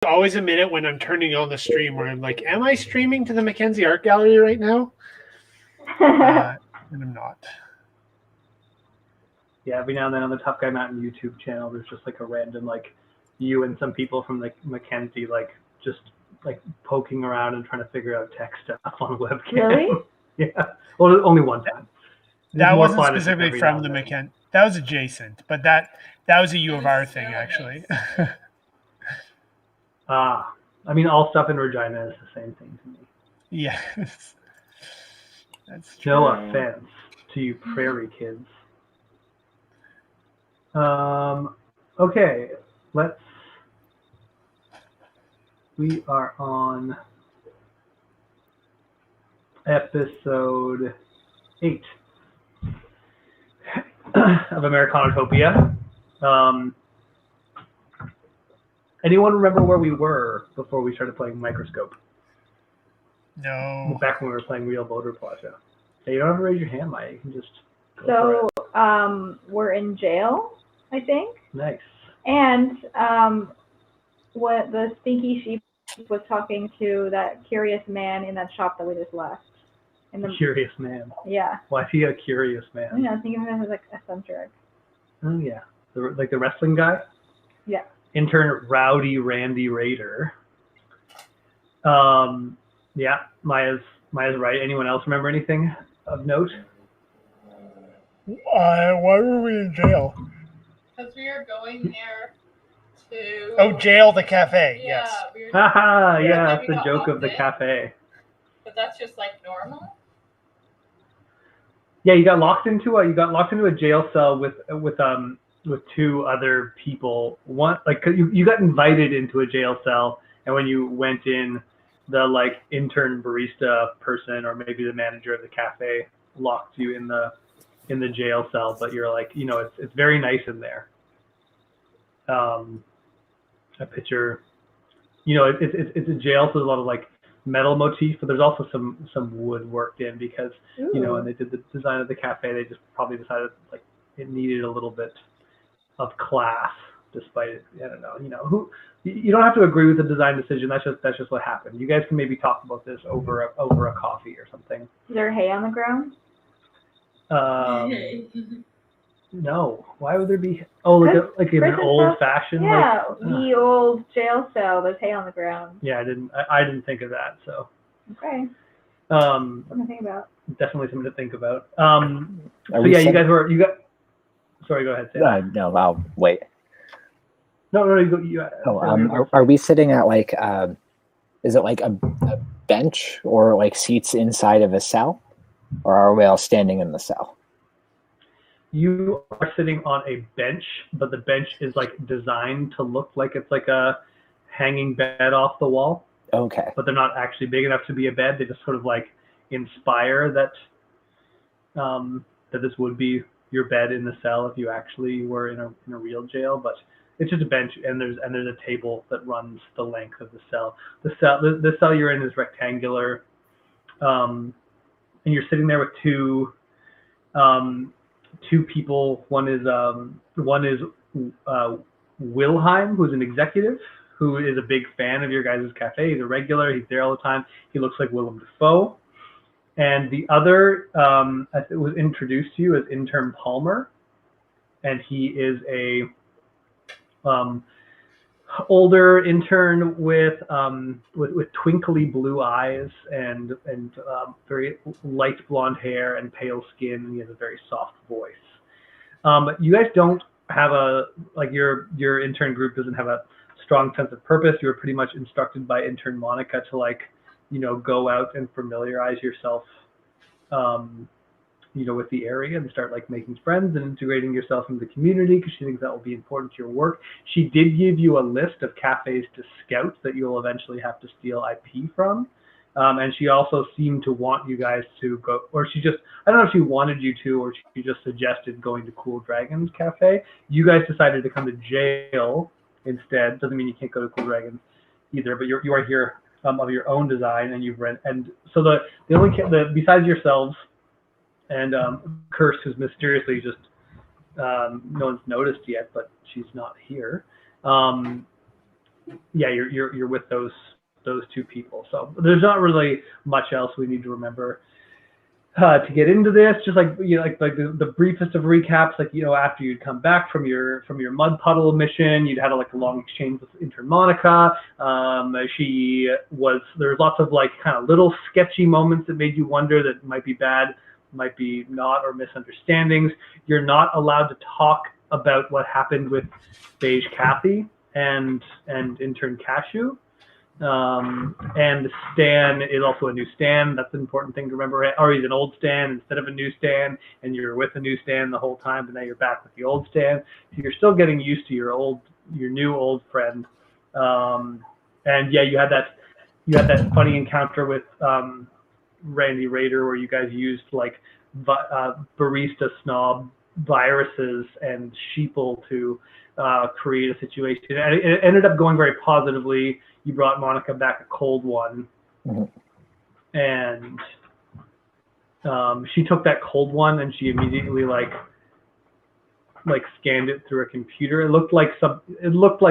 always a minute when I'm turning on the stream where I'm like, am I streaming to the Mackenzie Art Gallery right now? And I'm not. Yeah, every now and then on the Tough Guy Mountain YouTube channel, there's just like a random like you and some people from like Mackenzie like just like poking around and trying to figure out tech stuff on webcam. Really? Yeah. Well, only one time. That wasn't specifically from the Mackenzie. That was adjacent, but that was a U of R thing actually. I mean, all stuff in Regina is the same thing to me. Yes. That's true. No offense to you prairie kids. Okay, we are on episode 8 of Americanatopia. Anyone remember where we were before we started playing Microscope? No. Back when we were playing Real Voter Plaza. Hey, you don't have to raise your hand, Maya. You can just go for it. We're in jail, I think. Nice. And what the Stinky Sheep was talking to that curious man in that shop that we just left. Curious man. Yeah. Why is he a curious man? I think of him as like eccentric. Oh yeah, like the wrestling guy. Yeah. Intern Rowdy Randy Raider. Yeah, Maya's right. Anyone else remember anything of note? Why were we in jail? Because we were going there to... Oh, jail, the cafe, yeah, yes. Haha, yeah, that's the joke of the cafe. But that's just like normal? Yeah, you got locked into a jail cell with two other people. One, like, you got invited into a jail cell, and when you went in, the like intern barista person or maybe the manager of the cafe locked you in the jail cell, but you're like, it's very nice in there. A picture, it's a jail, so there's a lot of like metal motif, but there's also some wood worked in because when they did the design of the cafe, they just probably decided like it needed a little bit of class, despite it. I don't know, you don't have to agree with the design decision. That's just what happened. You guys can maybe talk about this over a coffee or something. Is there hay on the ground? No. Why would there be? Oh, like in an old fashioned. Yeah, the old jail cell. There's hay on the ground. Yeah, I didn't think of that. So. Okay. Something to think about. Definitely something to think about. So yeah, you guys Sorry, go ahead, Sam. No, I'll wait. No, you go. Are we sitting at like, is it like a bench or like seats inside of a cell, or are we all standing in the cell? You are sitting on a bench, but the bench is like designed to look like it's like a hanging bed off the wall. Okay. But they're not actually big enough to be a bed. They just sort of like inspire that that this would be your bed in the cell if you actually were in a real jail. But it's just a bench, and there's a table that runs the length of the cell. The cell you're in is rectangular, and you're sitting there with two people. One is Wilhelm, who's an executive, who is a big fan of your guys' cafe. He's a regular. He's there all the time. He looks like Willem Dafoe. And the other it was introduced to you as Intern Palmer, and he is a older intern with twinkly blue eyes and very light blonde hair and pale skin, and he has a very soft voice. You guys don't have your intern group doesn't have a strong sense of purpose. You were pretty much instructed by intern Monica to go out and familiarize yourself with the area and start making friends and integrating yourself into the community, because she thinks that will be important to your work. She did give you a list of cafes to scout that you'll eventually have to steal IP from. And she also seemed to want you guys to go, or I don't know if she wanted you to, or she just suggested going to Cool Dragons Cafe. You guys decided to come to jail instead. Doesn't mean you can't go to Cool Dragons either, but you are here of your own design, and you've read, and so the only besides yourselves and Curse, who's mysteriously just no one's noticed yet, but she's not here. yeah, you're with those two people. So there's not really much else we need to remember to get into this. Just like like the briefest of recaps, like after you'd come back from your mud puddle mission, you'd had a long exchange with Intern Monica. There's lots of like kind of little sketchy moments that made you wonder that might be bad, might be not, or misunderstandings. You're not allowed to talk about what happened with Beige Kathy and Intern Cashew. And Stan is also a new Stan. That's an important thing to remember. Or he's an old Stan instead of a new Stan, and you're with a new Stan the whole time, but now you're back with the old Stan. So you're still getting used to your new old friend. And yeah, you had that funny encounter with Randy Raider where you guys used like barista snob viruses and sheeple to create a situation. And it ended up going very positively. You brought Monica back a cold one, and she took that cold one and she immediately like scanned it through a computer. It looked like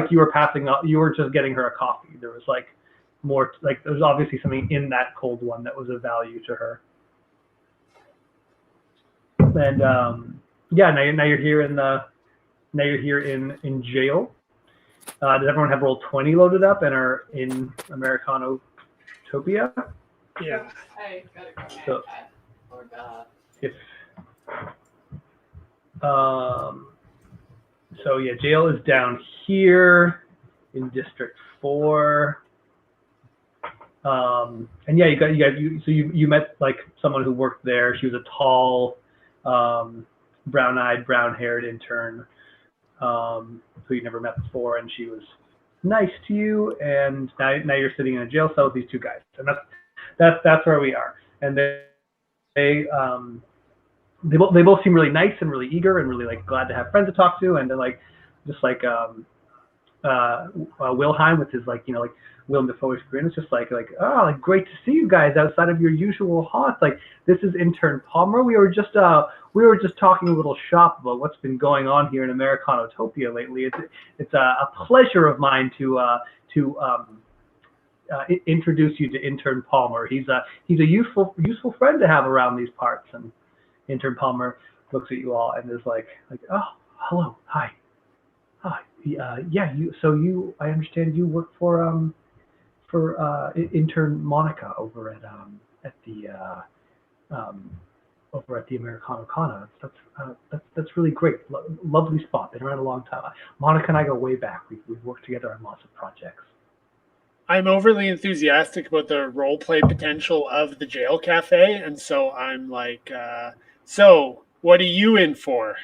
you were you were just getting her a coffee. There was like more, like there was obviously something in that cold one that was of value to her. And yeah, now you're here in jail. Does everyone have roll 20 loaded up and are in Americanotopia? Yeah. I gotta go So, or the if so yeah, jail is down here in District 4. And yeah, you met like someone who worked there. She was a tall, brown-eyed, brown-haired intern who you never met before, and she was nice to you. And now you're sitting in a jail cell with these two guys, and that's where we are. And they both seem really nice and really eager and really like glad to have friends to talk to, and they're like just like Wilhelm with his like Willem Dafoe-ish grin. It's just like oh, like great to see you guys outside of your usual haunts. Like this is Intern Palmer. We were just talking a little shop about what's been going on here in Americanotopia lately. It's a pleasure of mine to introduce you to Intern Palmer. He's a useful friend to have around these parts. And Intern Palmer looks at you all and is like oh, hello, hi. Yeah, I understand you work for Intern Monica over at the Americana. That's really great. Lovely spot. Been around a long time. Monica and I go way back. We've worked together on lots of projects. I'm overly enthusiastic about the role play potential of the jail cafe, and so I'm like, so what are you in for?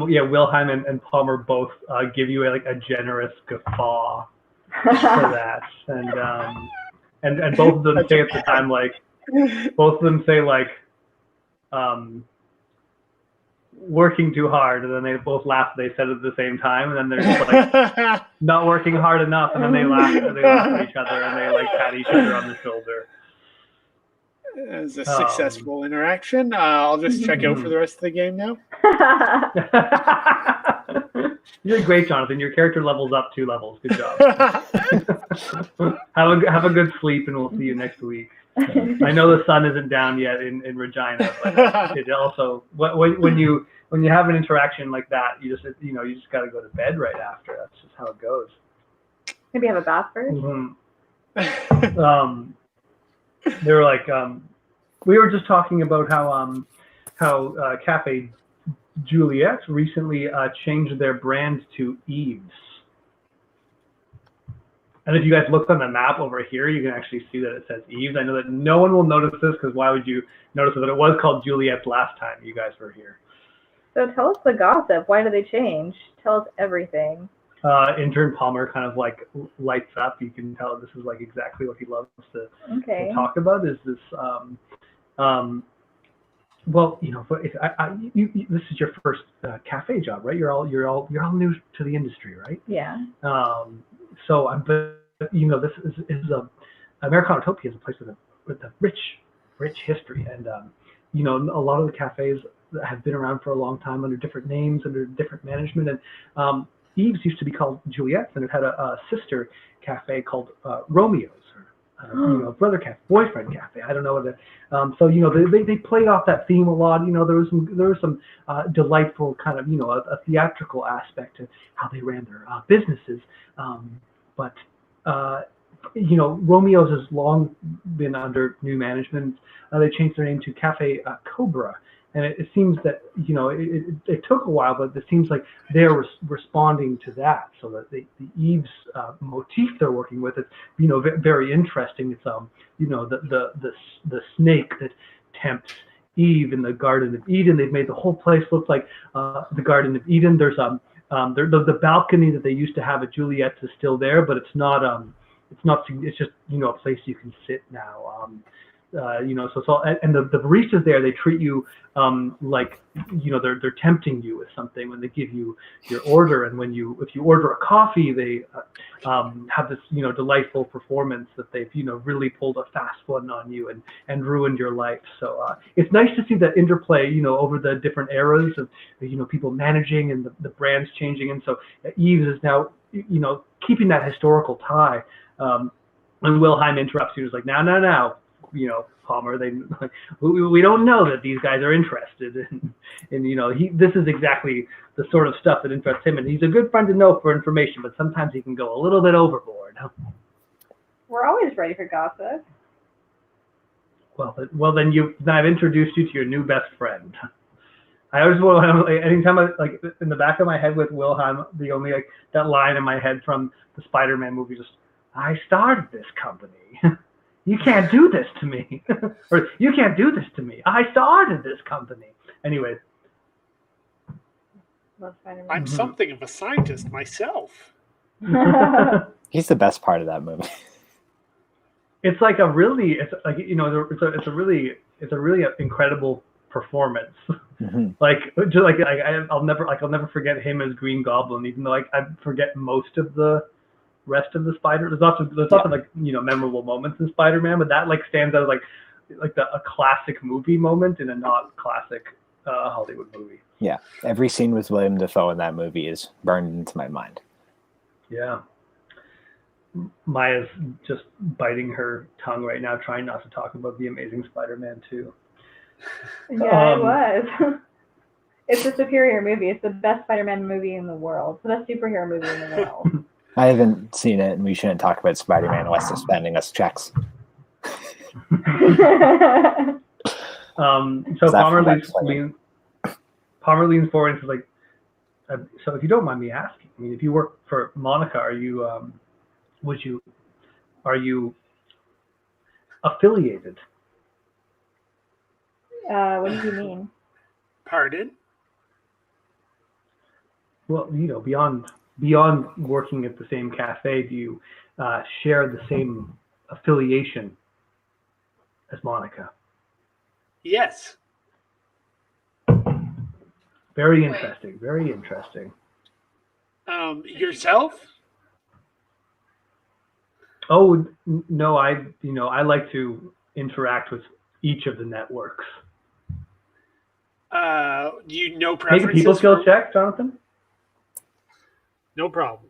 Yeah, Wilhelm and Palmer both give you a generous guffaw for that, and both of them say at the time working too hard, and then they both laugh. They said it at the same time, and then they're just like not working hard enough, and then they laugh at each other, and they like pat each other on the shoulder. As a successful interaction, I'll just check out for the rest of the game now. You did great, Jonathan. Your character levels up 2 levels. Good job. Have a good sleep, and we'll see you next week. I know the sun isn't down yet in Regina, but it also when you have an interaction like that, you just got to go to bed right after. That's just how it goes. Maybe have a bath first. Mm-hmm. They were like, we were just talking about how Cafe Juliet recently changed their brand to Eve's. And if you guys look on the map over here, you can actually see that it says Eve's. I know that no one will notice this because why would you notice it? But it was called Juliet's last time you guys were here. So tell us the gossip. Why do they change? Tell us everything. Intern Palmer kind of like lights up. You can tell this is like exactly what he loves to talk about. Is this well, this is your first cafe job, right? You're all new to the industry, right? Yeah. So this is Americanotopia is a place with a rich history, and a lot of the cafes have been around for a long time under different names, under different management, and Eve's used to be called Juliet's, and it had a sister cafe called Romeo's, or brother cafe, boyfriend cafe. I don't know what it. So they played off that theme a lot. There was some delightful kind of a theatrical aspect to how they ran their businesses. But Romeo's has long been under new management. They changed their name to Cafe Cobra. And it seems that, it took a while, but it seems like they're responding to that. So that the Eve's motif they're working with is, very interesting. It's, the snake that tempts Eve in the Garden of Eden. They've made the whole place look like the Garden of Eden. There's the balcony that they used to have at Juliet's is still there, but it's not. It's just a place you can sit now. And the baristas there, they treat you like they're tempting you with something when they give you your order, and if you order a coffee, they have this delightful performance that they've really pulled a fast one on you and ruined your life. So it's nice to see that interplay over the different eras of people managing and the brands changing, and so Eve's is now keeping that historical tie. And Wilhelm interrupts you. He's like, now. Palmer, we don't know that these guys are interested in this is exactly the sort of stuff that interests him, and he's a good friend to know for information, but sometimes he can go a little bit overboard. We're always ready for gossip. Well then I've introduced you to your new best friend. I always want to, anytime in the back of my head with Wilhelm, the only that line in my head from the Spider-Man movie, just, I started this company. You can't do this to me. Or you can't do this to me. I started this company. Anyway. I'm something of a scientist myself. He's the best part of that movie. It's like a really incredible performance. Mm-hmm. I'll never forget him as Green Goblin, even though I forget most of the rest of the Spider. There's lots of memorable moments in Spider-Man, but that stands out as a classic movie moment in a not classic Hollywood movie. Yeah, every scene with William Dafoe in that movie is burned into my mind. Yeah. Maya's just biting her tongue right now, trying not to talk about The Amazing Spider-Man 2. Yeah, it was. It's a superior movie. It's the best Spider-Man movie in the world. It's the best superhero movie in the world. I haven't seen it, and we shouldn't talk about Spider-Man unless they're spending us checks. So Palmer leans forward and says, so if you don't mind me asking, if you work for Monica, are you affiliated? What do you mean? Pardon? Well, beyond working at the same cafe, do you share the same affiliation as Monica? Yes. Very interesting. Very interesting. Yourself? Oh no, I like to interact with each of the networks. No preferences? Make a people skills check, Jonathan. No problem.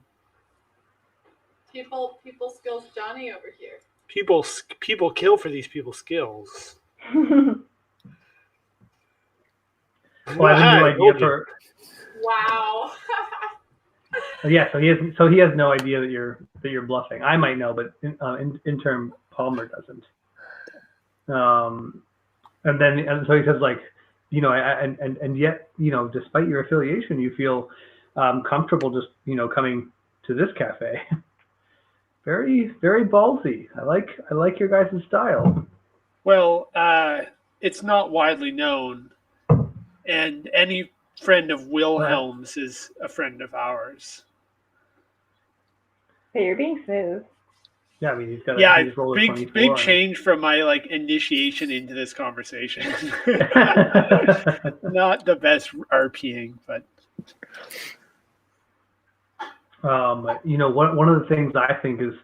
People skills Johnny over here. People kill for these people skills. Well, I have no idea for. Wow. Yeah, so he has no idea that you're bluffing. I might know, but intern Palmer doesn't. And so he says and yet despite your affiliation, you feel comfortable just coming to this cafe. Very, very ballsy. I like your guys' style. Well, it's not widely known, and any friend of Wilhelm's is a friend of ours. Hey, you're being smooth. Yeah, I mean he's got big change from my initiation into this conversation. Not the best RPing, but one of the things I think is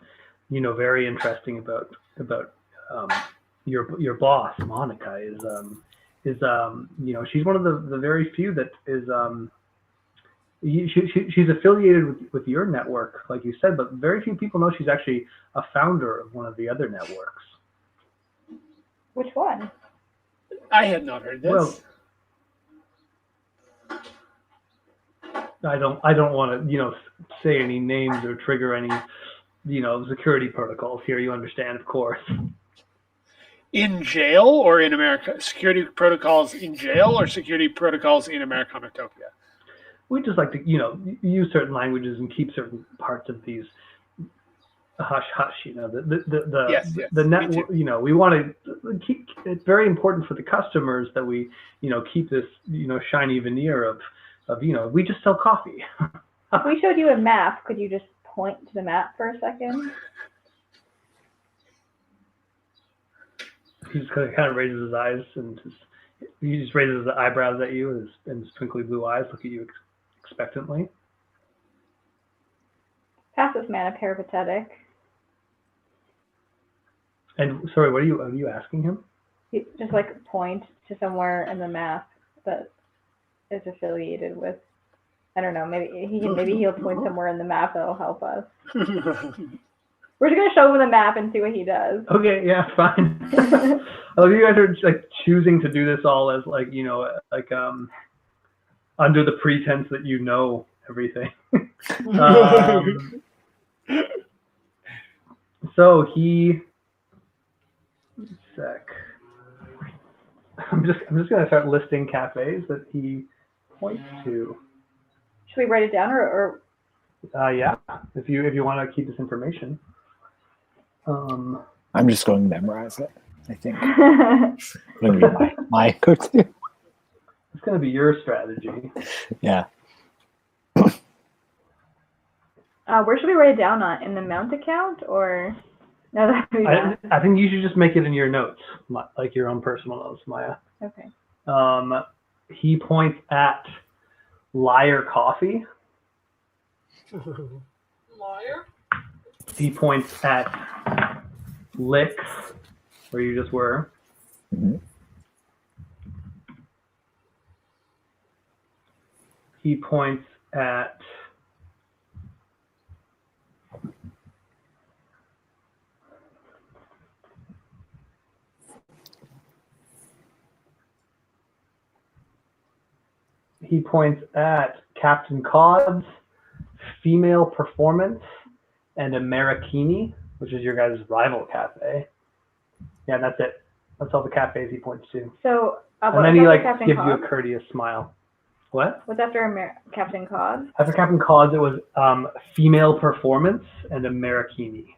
very interesting about your boss Monica is she's one of the very few that is She's affiliated with your network, like you said, but very few people know she's actually a founder of one of the other networks. Which one? I had not heard this. Well, I don't want to, say any names or trigger any, security protocols here. You understand, of course. In jail or in America? Security protocols in jail or security protocols in Americanatopia? We just like to, use certain languages and keep certain parts of these hush hush. Yes, the me network. too. We want to keep. It's very important for the customers that we, keep this, shiny veneer of, we just sell coffee. If we showed you a map, could you just point to the map for a second? He just kind of raises his eyes and he just raises the eyebrows at you and his twinkly blue eyes look at you expectantly. Pass this man a peripatetic. And sorry, what are you asking him? Just like point to somewhere in the map that is affiliated with. I don't know. Maybe he'll point somewhere in the map that'll help us. We're just gonna show him the map and see what he does. Okay, yeah, fine. I love you guys are like choosing to do this all as like under the pretense that you know everything. So he. Sec. I'm just gonna start listing cafes that he points to. Should we write it down or? Yeah, if you want to keep this information. I'm just going to memorize it, I think. Going to be my go-to. It's going to be your strategy. Yeah. Where should we write it down on? In the mount account or? No, I think you should just make it in your notes, like your own personal notes, Maya. Okay. He points at Liar Coffee. Lawyer? He points at Licks, where you just were. Mm-hmm. He points at Captain Cod's Female Performance and Amerikini, which is your guys' rival cafe. Yeah, that's it. That's all the cafes he points to. So, and then he Captain gives Cod? you a courteous smile. What? What's after Captain Cod? After Captain Cod's, it was Female Performance and Amerikini.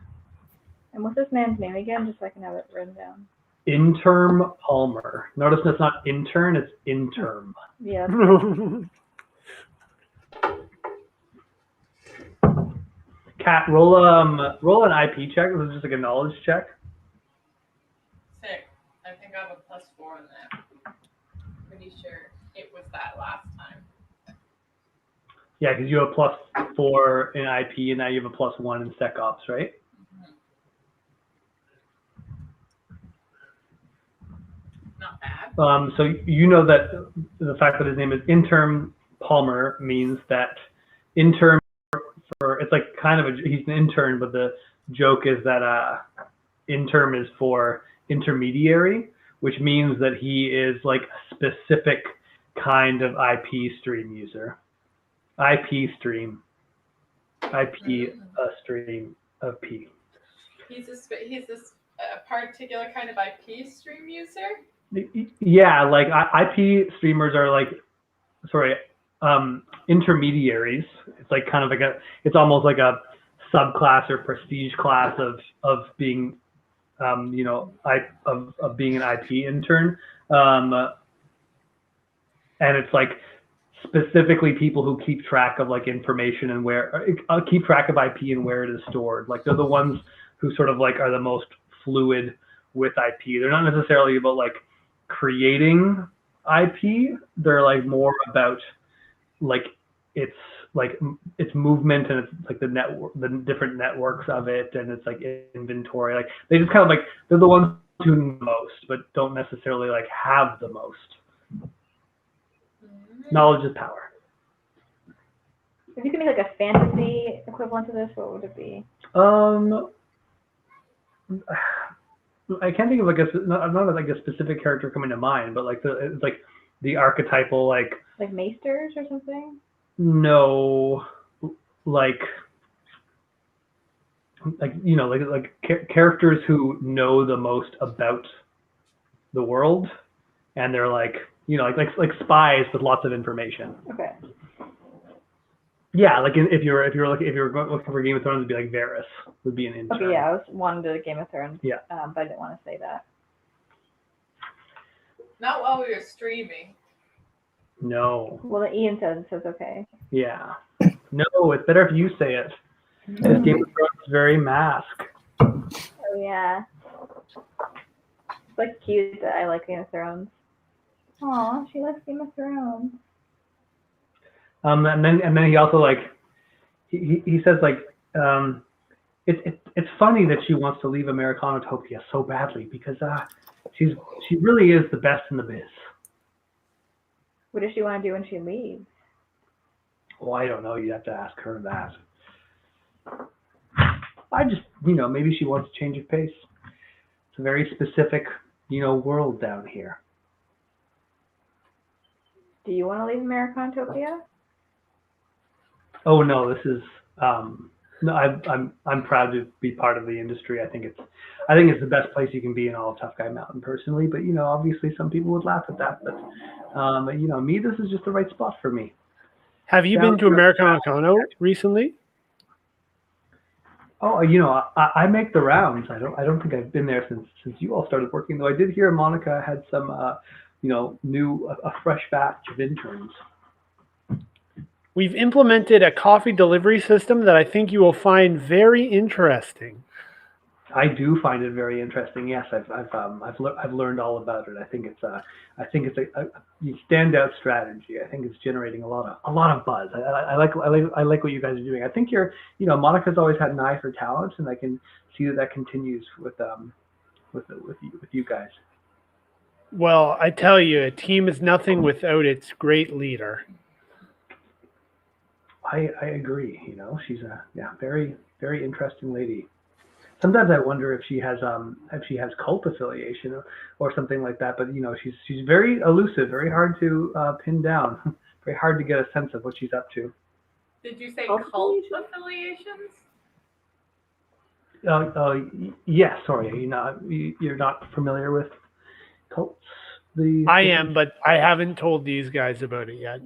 And what's this man's name again, just so I can have it written down? Intern Palmer. Notice it's not intern, it's intern. Yeah. Kat, roll an IP check. This is just like a knowledge check. Sick. I think I have a +4 in that. Pretty sure it was that last time. Yeah, because you have a +4 in IP and now you have a +1 in SecOps, right? Not bad. So you know that the fact that his name is Intern Palmer means that intern it's like kind of he's an intern, but the joke is that intern is for intermediary, which means that he is like a specific kind of IP stream user. IP stream. IP stream of P. He's this particular kind of IP stream user? Yeah, like IP streamers are like, intermediaries. It's like kind of like it's almost like a subclass or prestige class of being, of being an IP intern. And it's like specifically people who keep track of like information and keep track of IP and where it is stored. Like they're the ones who sort of like are the most fluid with IP. They're not necessarily about like creating IP. They're like more about like its movement and it's like the network, the different networks of it, and it's like inventory. Like they just kind of like they're the ones who know the most, but don't necessarily like have the most. Knowledge is power. If you could make like a fantasy equivalent to this, what would it be? I can't think of like not like a specific character coming to mind, but like it's like the archetypal like Maesters or something? no, like characters who know the most about the world, and they're like like spies with lots of information. Okay. Yeah, like if you're looking for Game of Thrones, it'd be like Varys would be an intern. Okay, yeah, I was wanting to Game of Thrones. Yeah. But I didn't want to say that. Not while we were streaming. No. Well, Ian says okay. Yeah. No, it's better if you say it. Game of Thrones is very mask. Oh yeah. It's like cute that I like Game of Thrones. Aw, she likes Game of Thrones. And then he also like he says like it's funny that she wants to leave Americanatopia so badly because she really is the best in the biz. What does she want to do when she leaves? Well, I don't know. You'd have to ask her that. I just maybe she wants a change of pace. It's a very specific world down here. Do you want to leave Americanatopia? Oh no, this is no. I'm proud to be part of the industry. I think it's the best place you can be in all of Tough Guy Mountain personally. But obviously some people would laugh at that. But me, this is just the right spot for me. Have you been to Americano recently? Oh, I make the rounds. I don't think I've been there since you all started working. Though I did hear Monica had some a fresh batch of interns. We've implemented a coffee delivery system that I think you will find very interesting. I do find it very interesting. Yes, I've learned all about it. I think it's a standout strategy. I think it's generating a lot of buzz. I like what you guys are doing. I think Monica's always had an eye for talent, and I can see that continues with you guys. Well, I tell you, a team is nothing without its great leader. I agree. She's a very very interesting lady. Sometimes I wonder if she has cult affiliation or something like that. But she's very elusive, very hard to pin down, very hard to get a sense of what she's up to. Did you say cult affiliations? Yes. Sorry, you're not familiar with cults. I am, but I haven't told these guys about it yet.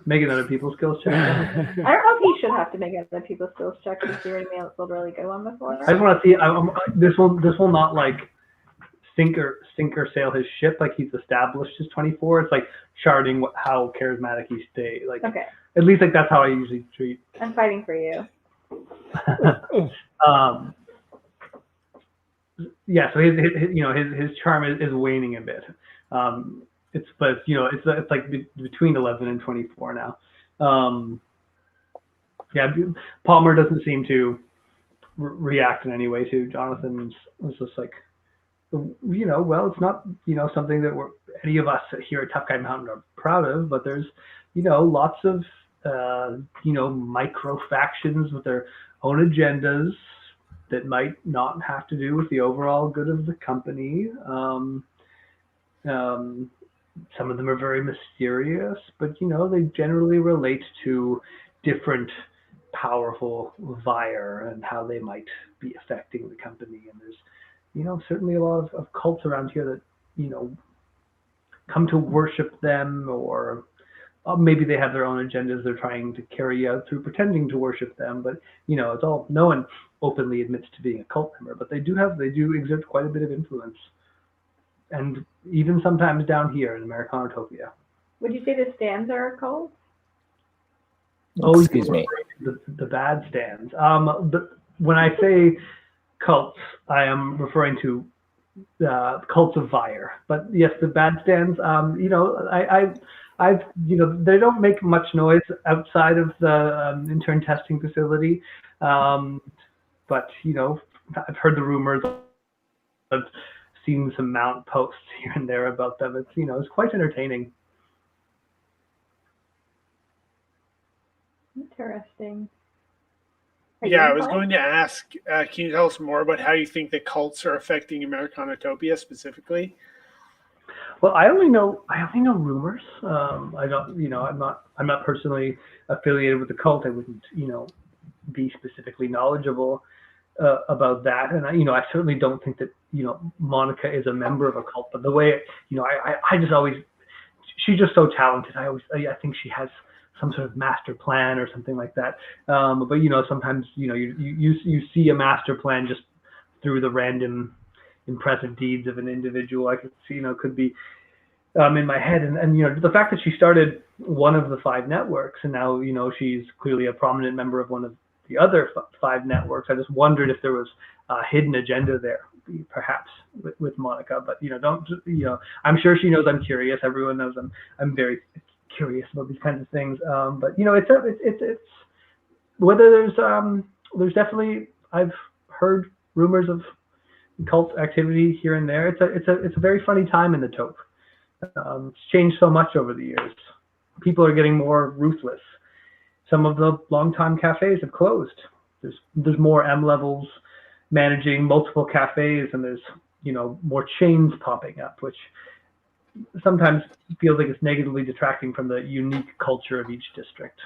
Making other people's skills check. I don't know if he should have to make other people's skills check because he already made a really good one before. I just want to see. This will not like sink or sail his ship. Like he's established his 24. It's like charting how charismatic he stays. Like okay. At least like that's how I usually treat. I'm fighting for you. Yeah. So his charm is waning a bit. It's like between 11 and 24 now. Palmer doesn't seem to react in any way to Jonathan. It's just like, well, it's not something that any of us here at Tough Guy Mountain are proud of, but there's lots of micro factions with their own agendas that might not have to do with the overall good of the company. Some of them are very mysterious, but they generally relate to different powerful Vire and how they might be affecting the company. And there's certainly a lot of cults around here that come to worship them, or maybe they have their own agendas they're trying to carry out through pretending to worship them. But it's all, no one openly admits to being a cult member, but they do exert quite a bit of influence. And even sometimes down here in Americanatopia. Would you say the stands are a cult? Oh, excuse me. The bad stands. When I say cults, I am referring to cults of Vire. But yes, the bad stands. They don't make much noise outside of the intern testing facility. But I've heard the rumors of seen some mount posts here and there about them. It's it's quite entertaining. Interesting. Are you Yeah, I in was class? going to ask, can you tell us more about how you think the cults are affecting Americanatopia specifically? Well, I only know rumors. I don't, I'm not personally affiliated with the cult. I wouldn't, be specifically knowledgeable about that. And I certainly don't think that, Monica is a member of a cult. But the way, I just always, she's just so talented. I think she has some sort of master plan or something like that. But sometimes, you see a master plan just through the random impressive deeds of an individual. I could see, could be in my head. And the fact that she started one of the 5 networks, and now she's clearly a prominent member of one of the other 5 networks. I just wondered if there was a hidden agenda there, perhaps with Monica. But don't I'm sure she knows I'm curious. Everyone knows I'm very curious about these kinds of things. But it's whether there's definitely, I've heard rumors of cult activity here and there. It's a very funny time in the taupe. It's changed so much over the years. People are getting more ruthless. Some of the longtime cafes have closed. There's more M levels managing multiple cafes, and there's more chains popping up, which sometimes feels like it's negatively detracting from the unique culture of each district.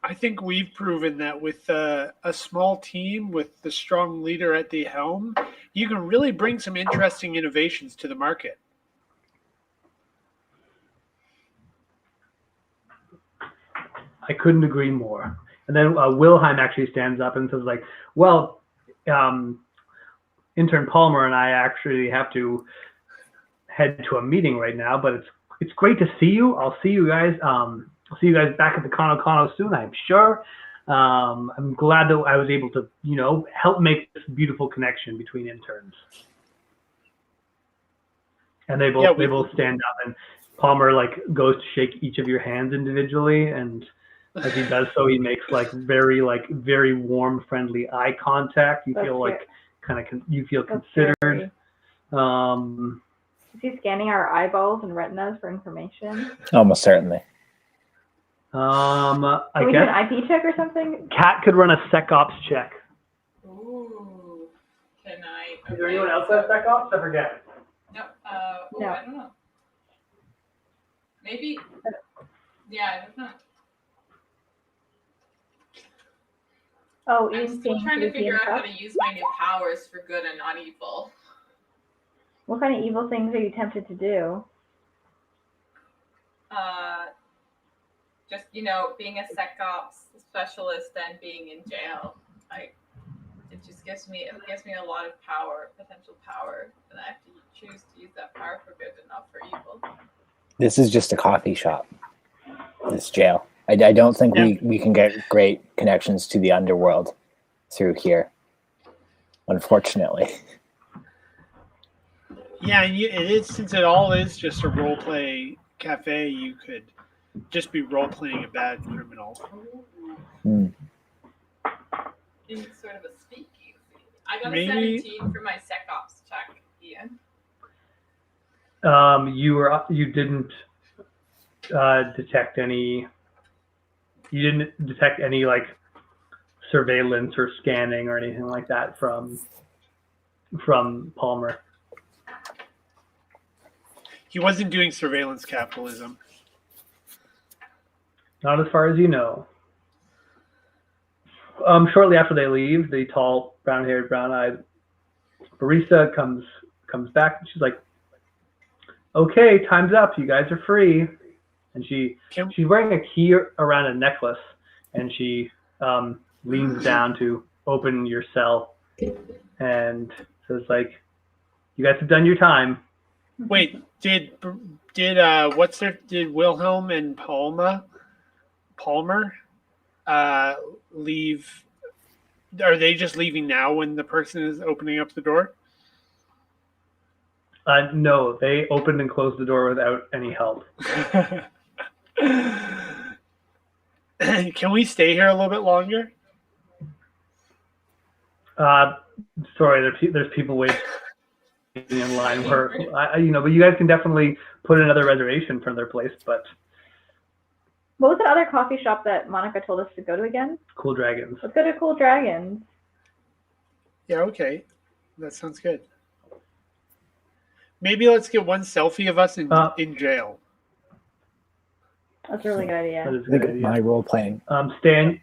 I think we've proven that with a small team, with the strong leader at the helm, you can really bring some interesting innovations to the market. I couldn't agree more. And then Wilhelm actually stands up and says, like, well, Intern Palmer and I actually have to head to a meeting right now, but it's great to see you. I'll see you guys. I'll see you guys back at the Kono soon, I'm sure. I'm glad that I was able to, help make this beautiful connection between interns. And they both stand up, and Palmer goes to shake each of your hands individually, and as he does so, he makes very warm, friendly eye contact. You feel you feel considered. Is he scanning our eyeballs and retinas for information? Almost certainly. Can we do an IP check or something? Kat could run a SecOps check. Ooh. Can I? Is there anyone else that has SecOps? I forget. No. No. I don't know. Maybe. Yeah, I don't know. Oh, I'm still trying to figure out how to use my new powers for good and not evil. What kind of evil things are you tempted to do? Just being a SecOps specialist and being in jail. It just gives me a lot of potential power, and I have to choose to use that power for good and not for evil. This is just a coffee shop. This jail. I don't think we can get great connections to the underworld through here, unfortunately. Yeah, and it is, since it all is just a role play cafe, you could just be role playing a bad criminal. Mm. In sort of a speakeasy. I got a 17 for my SecOps check, Ian. You didn't detect any. You didn't detect any surveillance or scanning or anything like that from Palmer. He wasn't doing surveillance capitalism. Not as far as you know. Shortly after they leave, the tall, brown-haired, brown-eyed barista comes back, and she's like, "Okay, time's up. You guys are free." And she's wearing a key around a necklace, and she leans down to open your cell and says, "You guys have done your time." Wait, did Wilhelm and Palmer leave? Are they just leaving now when the person is opening up the door? No, they opened and closed the door without any help. Can we stay here a little bit longer? Sorry, there's people waiting in line. But you guys can definitely put in another reservation for their place, but What was that other coffee shop that Monica told us to go to again? Cool Dragons. Let's go to Cool Dragons. Yeah, okay. That sounds good. Maybe let's get one selfie of us in jail. That's a really good idea. That is a I think good idea. my role playing. Stan,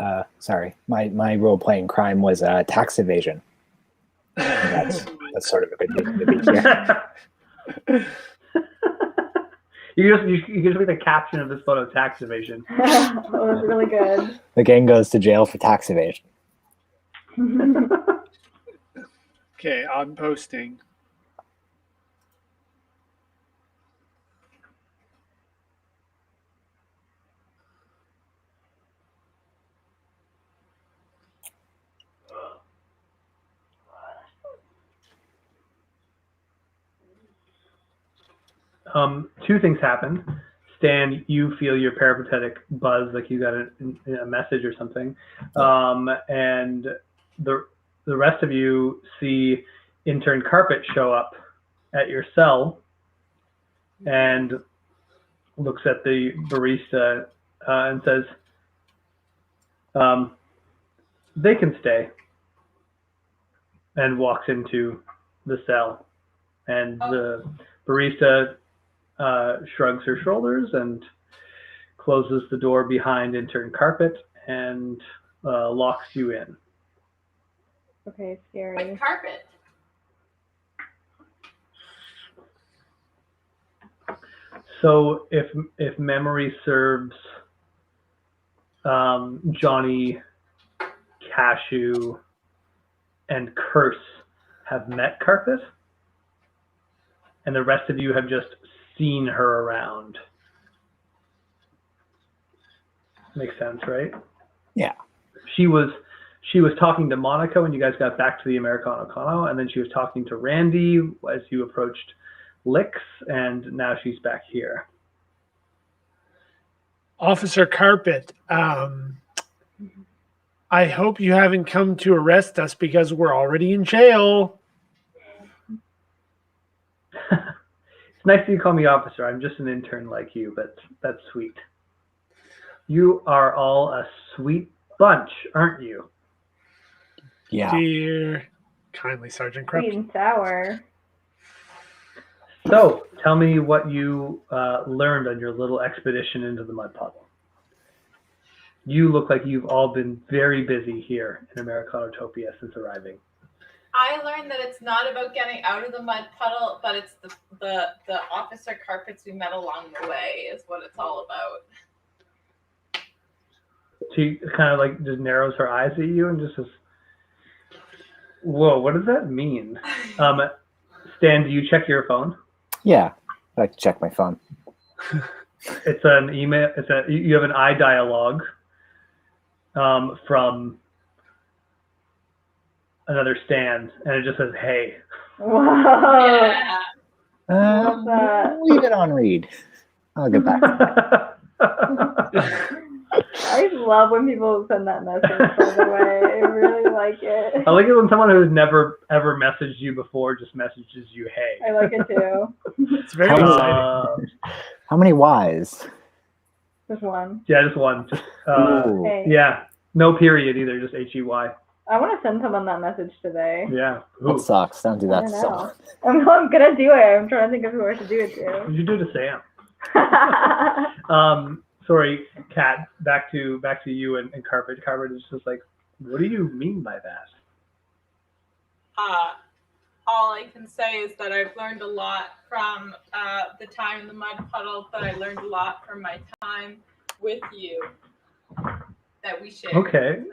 My role playing crime was tax evasion. That's sort of a good reason to be here. you can just make the caption of this photo tax evasion. Oh, that's really good. The gang goes to jail for tax evasion. Okay, I'm posting. Two things happened. Stan, you feel your peripatetic buzz, like you got a message or something, and the rest of you see Intern Carpet show up at your cell and looks at the barista and says, "They can stay," and walks into the cell, and the barista shrugs her shoulders and closes the door behind Intern Carpet and locks you in. Okay, scary. Like carpet. So if memory serves, Johnny, Cashew, and Curse have met Carpet, and the rest of you have just seen her around. Makes sense, right? Yeah. She was talking to Monica when you guys got back to the Americano Cono, and then she was talking to Randy as you approached Licks, and now she's back here. Officer Carpet, I hope you haven't come to arrest us because we're already in jail. It's nice that you call me officer. I'm just an intern like you, but that's sweet. You are all a sweet bunch, aren't you? Yeah. Dear kindly Sergeant Sweet Krupp. and sour. So, tell me what you learned on your little expedition into the mud puddle. You look like you've all been very busy here in Americanotopia since arriving. I learned that it's not about getting out of the mud puddle, but it's the officer carpets we met along the way is what it's all about. She kind of like just narrows her eyes at you and just says, "Whoa, what does that mean?" Stan, do you check your phone? Yeah. I like to check my phone. It's an email. You have an iDialogue from another Stan, and it just says, "Hey." Whoa. Yeah. What's that? Leave it on read. I'll get back. I love when people send that message, by the way. I really like it. I like it when someone who's never ever messaged you before just messages you, "Hey." I like it too. It's very How exciting. How many Ys? Just one. Yeah, just one. Just Ooh. Hey. yeah, no period either. Just HEY. I want to send someone that message today. Yeah. That Ooh. sucks. Don't do I that don't to know. someone. I'm gonna do it. I'm trying to think of who I should do it What to. did you do to Sam? Sorry, Kat. Back to you and Carpet. Carpet is just like, what do you mean by that? All I can say is that I've learned a lot from the time in the mud puddle, but I learned a lot from my time with you that we shared. Okay.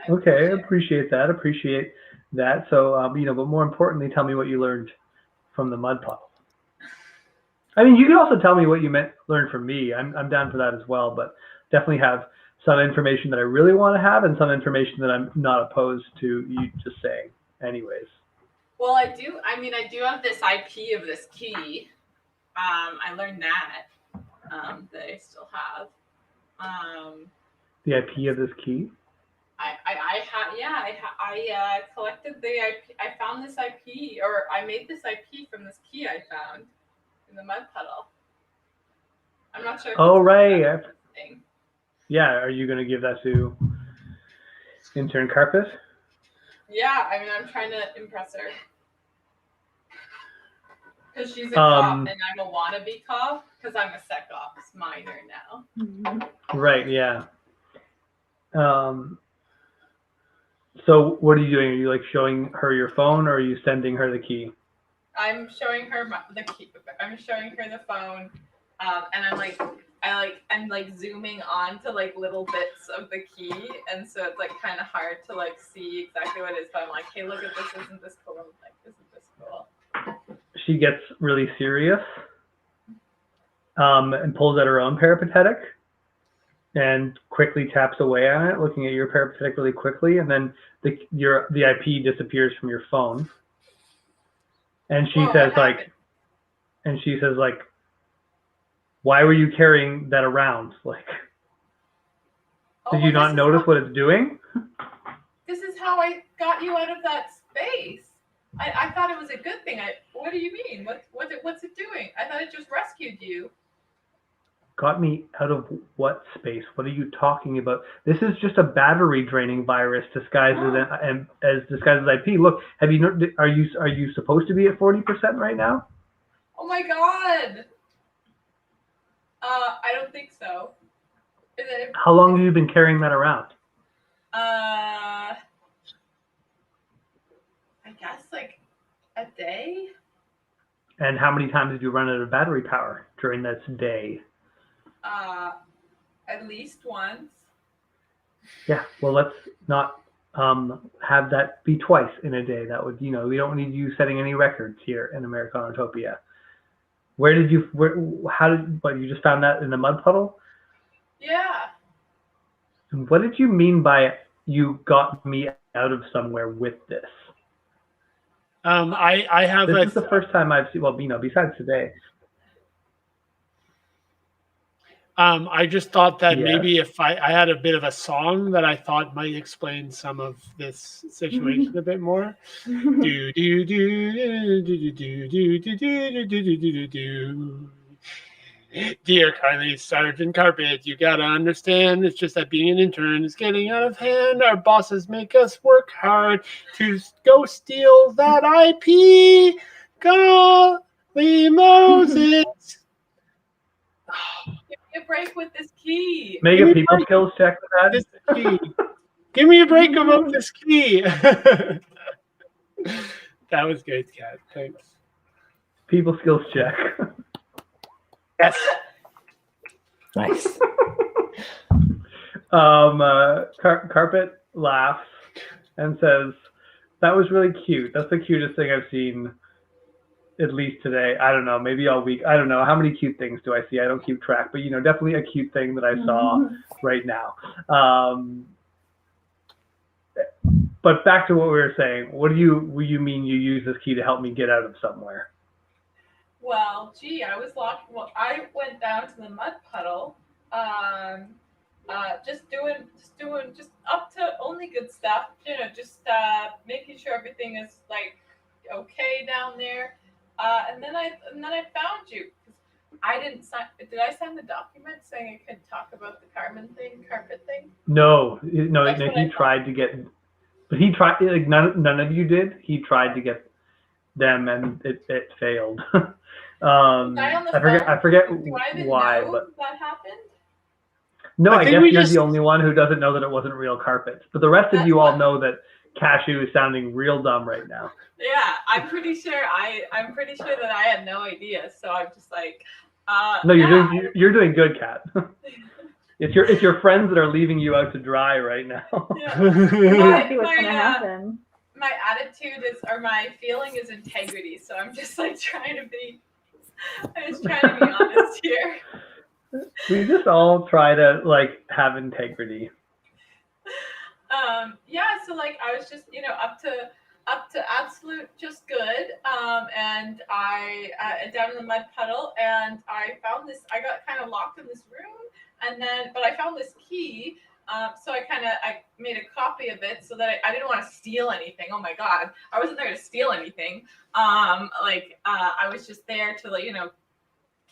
Appreciate that. So, but more importantly, tell me what you learned from the mud puddle. I mean, you can also tell me what you learned from me. I'm down for that as well, but definitely have some information that I really want to have and some information that I'm not opposed to you just saying. Anyways. Well, I do have this IP of this key. I learned that I still have. The IP of this key? I collected the IP. I found this IP, or I made this IP from this key I found in the mud puddle. I'm not sure. If Oh, it's right. thing. Yeah, are you going to give that to Intern Carpet? Yeah, I mean, I'm trying to impress her. Because she's a cop and I'm a wannabe cop because I'm a SecOps minor now. Right, yeah. So what are you doing? Are you like showing her your phone or are you sending her the key? I'm showing her the key. I'm showing her the phone, and I'm like zooming on to like little bits of the key, and so it's like kind of hard to like see exactly what it is. But I'm like, hey, look at this! Isn't this cool? I'm like, isn't this cool? She gets really serious, and pulls out her own peripatetic, and quickly taps away on it, looking at your peripatetic really quickly, and then the IP disappears from your phone. And she says like, why were you carrying that around? Like, did you not notice what it's doing? This is how I got you out of that space. I thought it was a good thing. What do you mean? What's it doing? I thought it just rescued you. Got me out of what space? What are you talking about? This is just a battery draining virus disguised as IP. Look, are you supposed to be at 40% right now? Oh my god. I don't think so. How long have you been carrying that around? I guess like a day. And how many times did you run out of battery power during this day? At least once. Yeah, well, let's not have that be twice in a day. That would, we don't need you setting any records here in Americanatopia. But you just found that in the mud puddle? Yeah. And what did you mean by you got me out of somewhere with this? I have this is the first time I've seen, besides today. I just thought that maybe if I had a bit of a song that I thought might explain some of this situation a bit more. Do do do do do do do do do do do do. Dear Carly, Sergeant Carpet, you gotta understand, it's just that being an intern is getting out of hand. Our bosses make us work hard to go steal that IP. Golly Moses. Give me a break with this key. Make a people skills check with that. This key. Give me a break about this key. That was good, Kat. Thanks. People skills check. Yes. Nice. Carpet laughs and says, "That was really cute. That's the cutest thing I've seen, at least today. I don't know, maybe all week. I don't know. How many cute things do I see? I don't keep track, but definitely a cute thing that I saw right now." But back to what we were saying. What do you mean you use this key to help me get out of somewhere? Well, gee, I was locked. Well, I went down to the mud puddle, just up to only good stuff. Just making sure everything is like okay down there. And then I found you. I didn't sign. Did I sign the document saying I couldn't talk about the carpet thing? No. He tried to get, but he tried. Like none of you did. He tried to get them, and it failed. I forget why, but that happened. No, I guess you're the only one who doesn't know that it wasn't real carpet. But the rest of you all know that Cashew is sounding real dumb right now. Yeah, I'm pretty sure that I had no idea. So I'm just like, no, you're doing good, Kat. It's your friends that are leaving you out to dry right now. Yeah. See what's gonna happen. My attitude my feeling is integrity. So I'm just like trying to be honest here. We just all try to have integrity. So I was just up to absolute just good, and I down in the mud puddle, and I found this. I got kind of locked in this room, but I found this key. So I made a copy of it so that I didn't want to steal anything. Oh my god, I wasn't there to steal anything. I was just there to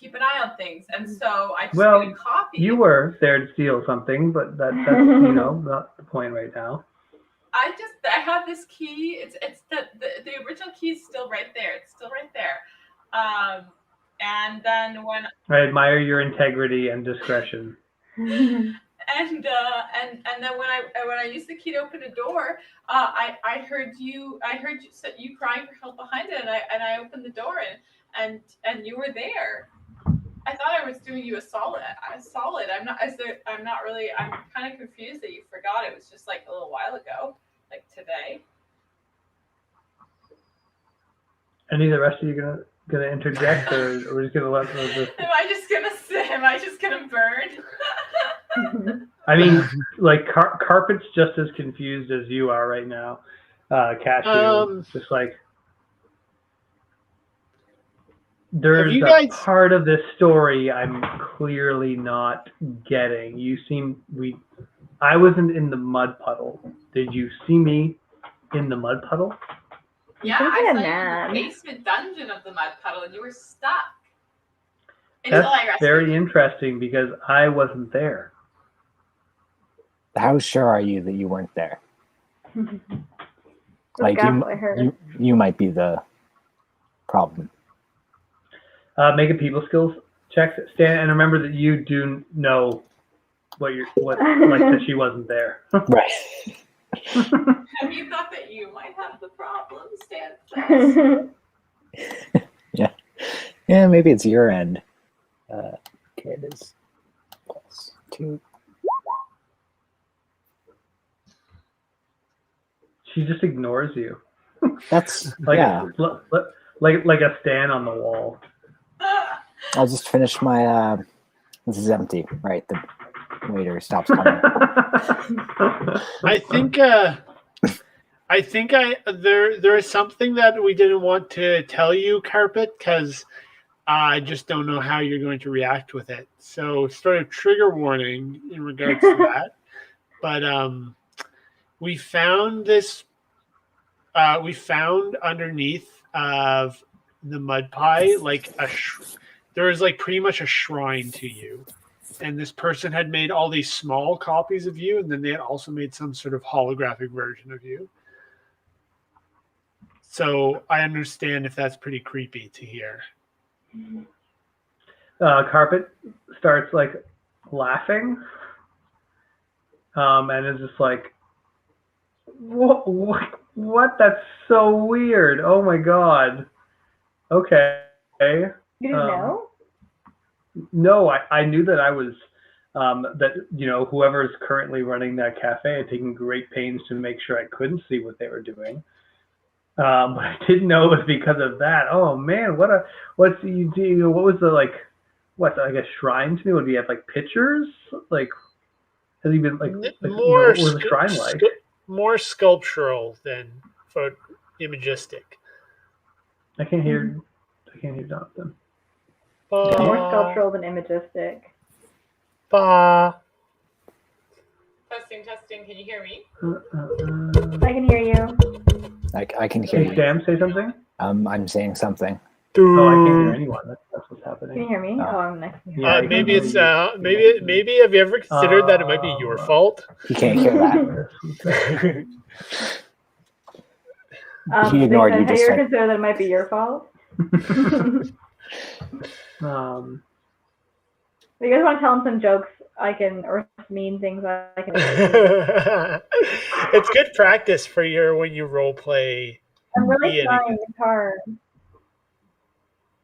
keep an eye on things. And so I just Well, made a copy. You were there to steal something, but that's not the point right now. I have this key. It's the original key is still right there. It's still right there. And then when I admire your integrity and discretion. and then when I used the key to open a door, I heard you crying for help behind it, and I opened the door and you were there. I thought I was doing you a solid. I'm kind of confused that you forgot. It was just like a little while ago, like today. Any of the rest of you gonna interject, or are we just gonna let this? Am I just gonna burn? I mean, like Carpet's just as confused as you are right now. Cashew, just like there's a part of this story I'm clearly not getting. I wasn't in the mud puddle. Did you see me in the mud puddle? Yeah, I saw you in the basement dungeon of the mud puddle, and you were stuck. That's very interesting because I wasn't there. How sure are you that you weren't there? Like you might be the problem. Make a people skills check, Stan, and remember that you do know that she wasn't there. Right. Have you thought that you might have the problem, Stan? Yeah, maybe it's your end. Okay, it is +2. She just ignores you. That's like a Stan on the wall. I'll just finish my. This is empty, right? The waiter stops coming. I think there is something that we didn't want to tell you, Carpet, because I just don't know how you're going to react with it. So sort of trigger warning in regards to that. But we found this. We found underneath of the mud pie there was like pretty much a shrine to you, and this person had made all these small copies of you, and then they had also made some sort of holographic version of you. So I understand if that's pretty creepy to hear. Carpet starts like laughing, and is just like, what? That's so weird. Oh my god. Okay. You didn't know? No, I knew that I was that whoever is currently running that cafe had taken great pains to make sure I couldn't see what they were doing. But I didn't know it was because of that. Oh man, what was a shrine to me? Would we have like pictures? Like, has he been like more what was the shrine like? More sculptural than imagistic. I can't hear Jonathan. More sculptural than imagistic. Testing. Can you hear me? I can hear you. I can hear you. Sam, say something. I'm saying something. Oh, I can't hear anyone. That's what's happening. Can you hear me? Oh, I'm next to you. Maybe it's maybe have you ever considered that it might be your fault? He can't hear that. He ignored you. Have you ever considered that it might be your fault? You guys want to tell him some jokes? Or mean things I can. It's good practice for when you role play. I'm really trying. It's hard.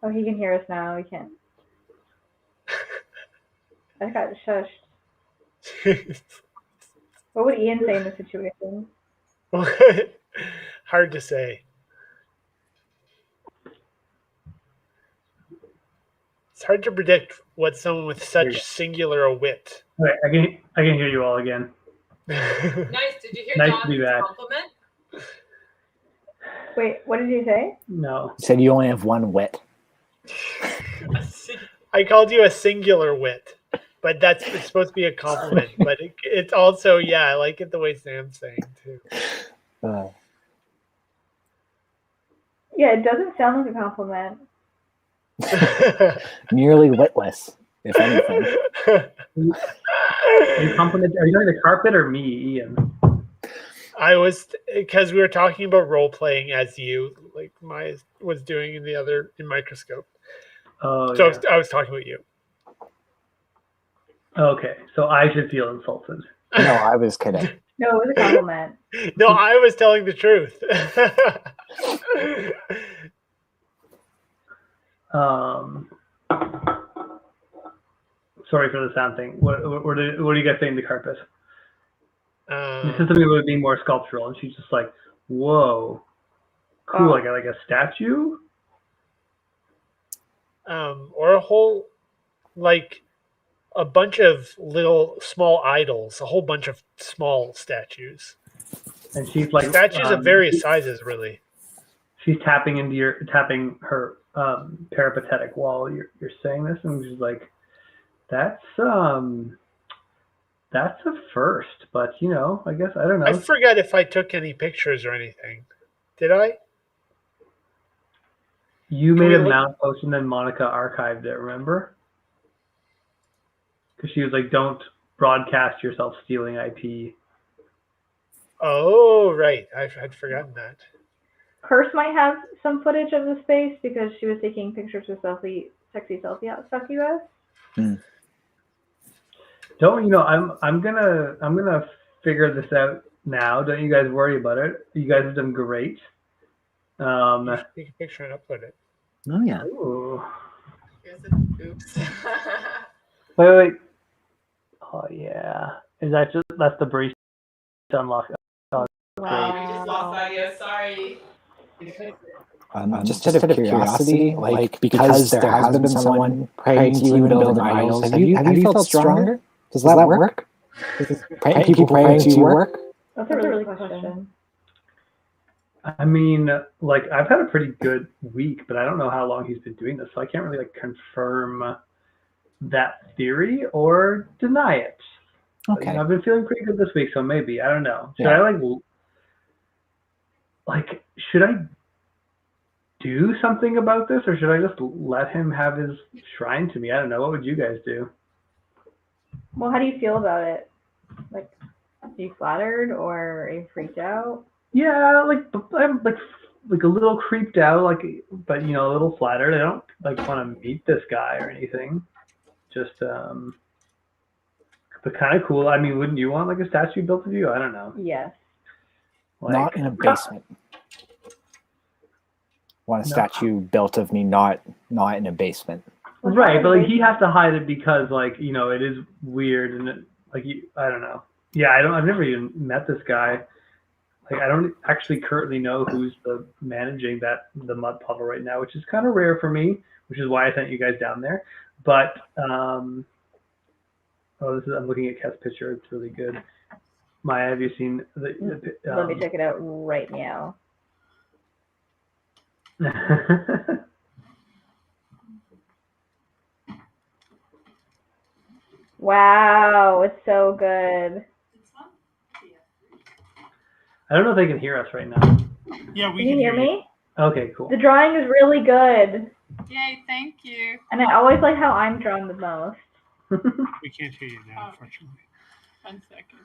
Oh, he can hear us now. We can't. I got shushed. What would Ian say in this situation? Hard to say. It's hard to predict what someone with such singular a wit. Okay, I can hear you all again. Nice. Did you hear Nice to be Jonathan's back. compliment? Wait, what did you say? No. He said you only have one wit. I called you a singular wit, but it's supposed to be a compliment. But it's also, I like it the way Sam's saying too. Yeah, it doesn't sound like a compliment. Merely witless, if anything. Are you doing the carpet or me, Ian? I was, because we were talking about role playing as you, like was doing in Microscope. Oh, So yeah. I was talking about you. Okay, so I should feel insulted. No, I was kidding. No, it was a compliment. No, I was telling the truth. Sorry for the sound thing. What do you guys think of the carpet? This is Um, something about being more sculptural, and she's just like, "Whoa, cool! Oh. Like a statue." or a whole, like a bunch of little small idols, a whole bunch of small statues. And she's like, Statues of various sizes, really. she's tapping her peripatetic wall. You're saying this, and she's like, that's a first, but I guess I don't know. I forget if I took any pictures or anything. Did I? You Can made we a look- mount post and then Monica archived it, remember? Because she was like, don't broadcast yourself stealing IP. Oh, right. I'd forgotten that. Curse might have some footage of the space because she was taking pictures with sexy selfie out stuff, you guys. Don't I'm gonna figure this out now. Don't you guys worry about it. You guys have done great. You should take a picture and upload it. Oh, yeah. Ooh. Oops. Wait. Oh yeah. That's the bracelet unlock? Oh, Wow. We just lost audio. Sorry. Just out of curiosity, like because there has been someone praying to you and building idols, have you felt stronger? Does that work? Does people praying to you work? That's a really good question. I mean, like I've had a pretty good week, but I don't know how long he's been doing this, so I can't really confirm that theory or deny it. Okay. I've been feeling pretty good this week, so maybe I don't know. Should I should I do something about this, or should I just let him have his shrine to me? I don't know. What would you guys do? Well, how do you feel about it? Like, are you flattered or are you freaked out? Yeah, I'm like a little creeped out, but a little flattered. I don't want to meet this guy or anything. Just but kind of cool. I mean, wouldn't you want a statue built of you? I don't know. Yes. Not in a basement. Want a statue built of me, not in a basement. Right, but he has to hide it because it is weird and I don't know. Yeah, I've never even met this guy. I don't actually currently know who's managing the mud puddle right now, which is kind of rare for me, which is why I sent you guys down there. But I'm looking at Kat's picture. It's really good. Maya, have you seen the Let me check it out right now. Wow, it's so good. I don't know if they can hear us right now. Yeah, we Can you hear me? Okay, cool. The drawing is really good. Yay, thank you. And I always like how I'm drawn the most. We can't hear you now, unfortunately. 1 second.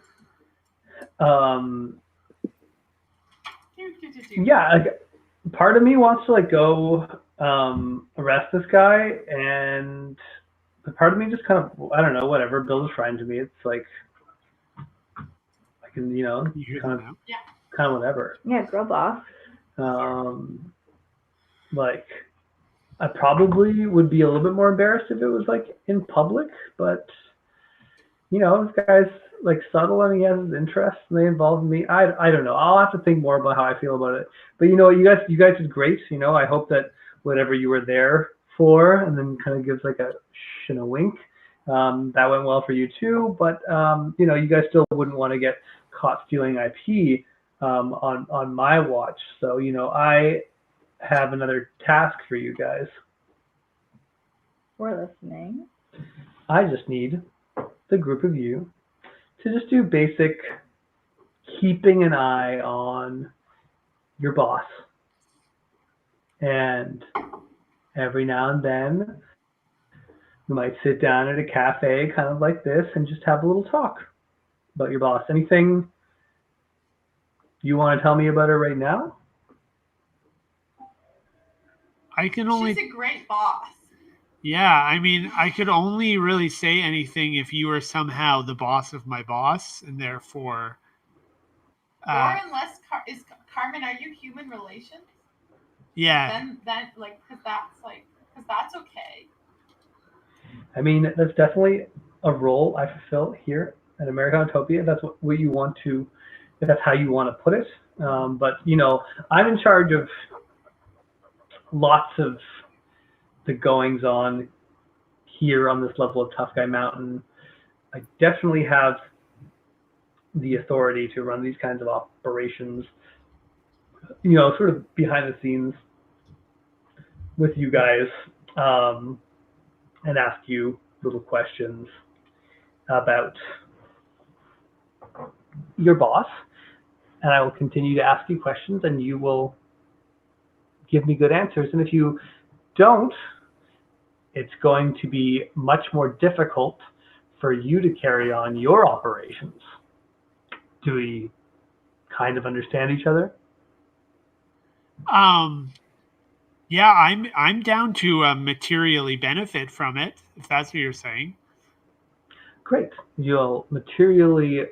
Yeah, part of me wants to go arrest this guy, and the part of me just kind of, I don't know, whatever, build a shrine to me. It's like I can, kind of whatever. Yeah, girl boss. I probably would be a little bit more embarrassed if it was in public, but this guy's subtle and he has his interests and they involve me. I don't know. I'll have to think more about how I feel about it. But you guys did great. I hope that whatever you were there for, and then kind of gives a shh and a wink. That went well for you too. But you guys still wouldn't want to get caught stealing IP on my watch. So I have another task for you guys. We're listening. I just need the group of you to just do basic keeping an eye on your boss and every now and then, you might sit down at a cafe kind of like this and just have a little talk about your boss. Anything you want to tell me about her right now? I can only. She's a great boss. Yeah, I mean, I could only really say anything if you were somehow the boss of my boss, and therefore. Or unless Carmen, are you human relations? Yeah. Then like, because that's okay. I mean, that's definitely a role I fulfill here at American Utopia. That's what you want to, if that's how you want to put it. But I'm in charge of lots of the goings on here on this level of Tough Guy Mountain. I definitely have the authority to run these kinds of operations, sort of behind the scenes with you guys, and ask you little questions about your boss. And I will continue to ask you questions, and you will give me good answers. And if you don't, it's going to be much more difficult for you to carry on your operations. Do we kind of understand each other? Yeah, I'm down to materially benefit from it, if that's what you're saying. Great. You'll materially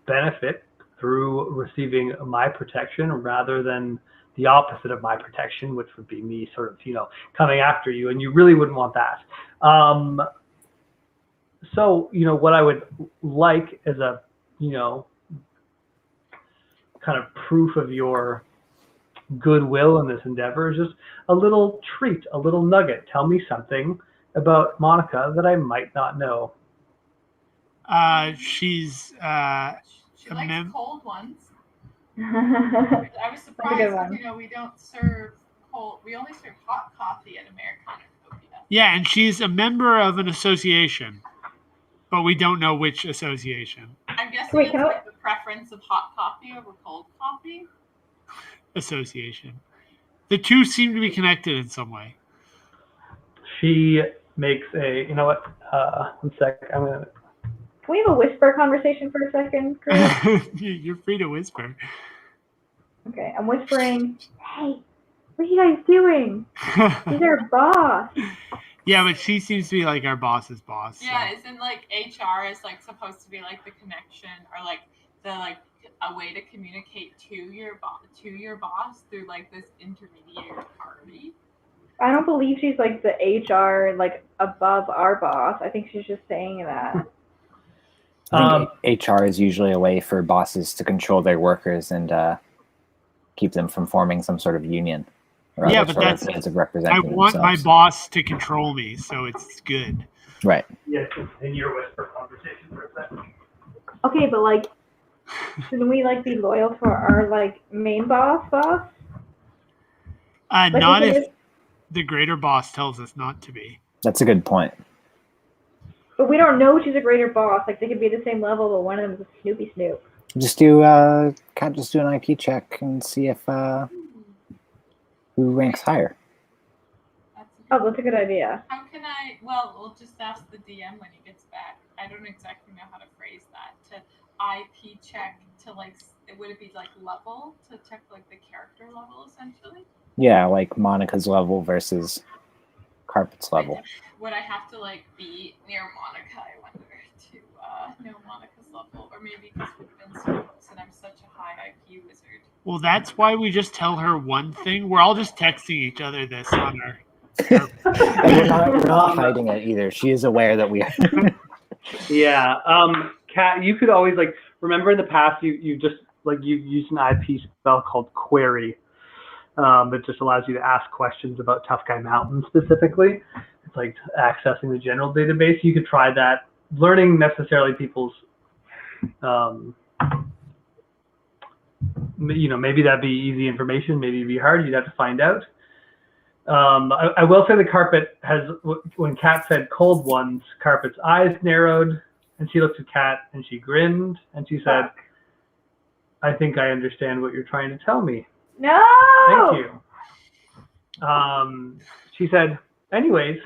benefit through receiving my protection rather than the opposite of my protection, which would be me sort of, coming after you, and you really wouldn't want that. So, what I would like as a, kind of proof of your goodwill in this endeavor is just a little treat, a little nugget. Tell me something about Monica that I might not know. She's She likes cold ones. I I was surprised because we don't serve cold. We only serve hot coffee at American Utopia. Yeah, and she's a member of an association, but we don't know which association. I'm guessing it's like the preference of hot coffee over cold coffee. Association. The two seem to be connected in some way. She makes a, one sec, I'm going to. Can we have a whisper conversation for a second, Chris? You're free to whisper. Okay, I'm whispering, hey, what are you guys doing? He's our boss. Yeah, but she seems to be like our boss's boss. Yeah, so. Isn't like HR is like supposed to be like the connection or like the a way to communicate to your boss through like this intermediary party? I don't believe she's like the HR like above our boss. I think she's just saying that. I think HR is usually a way for bosses to control their workers and keep them from forming some sort of union. Yeah, but that's of representing I want themselves. my boss to control me, so it's good. Right. Yes, in your whisper conversation for a second. Okay, but like, shouldn't we like be loyal to our like main boss? Not if the greater boss tells us not to be. That's a good point. But we don't know she's a greater boss. Like they could be at the same level, but one of them is a Snoopy Snoop. Just do can't just do an IP check and see if who ranks higher. That's a good idea. How can I? Well, we'll just ask the DM when he gets back. I don't exactly know how to phrase that. To IP check to like, would it be like level to check like the character level essentially? Yeah, like Monica's level versus Carpet's level. Would I have to like be near Monica? I wonder to know Monica's level, or maybe because we've been so close and I'm such a high IQ wizard. Well, that's why we just tell her one thing. We're all just texting each other this on our. We're not hiding it either. She is aware that we are. Yeah, Kat, you could always like remember in the past you just like you used an IP spell called Query. That just allows you to ask questions about Tough Guy Mountain specifically. It's like accessing the general database. You could try that. Learning necessarily people's, maybe that'd be easy information. Maybe it'd be hard. You'd have to find out. I will say the Carpet has, when Kat said cold ones, Carpet's eyes narrowed, and she looked at Kat and she grinned and she said, "I think I understand what you're trying to tell me." No. Thank you. She said, anyways,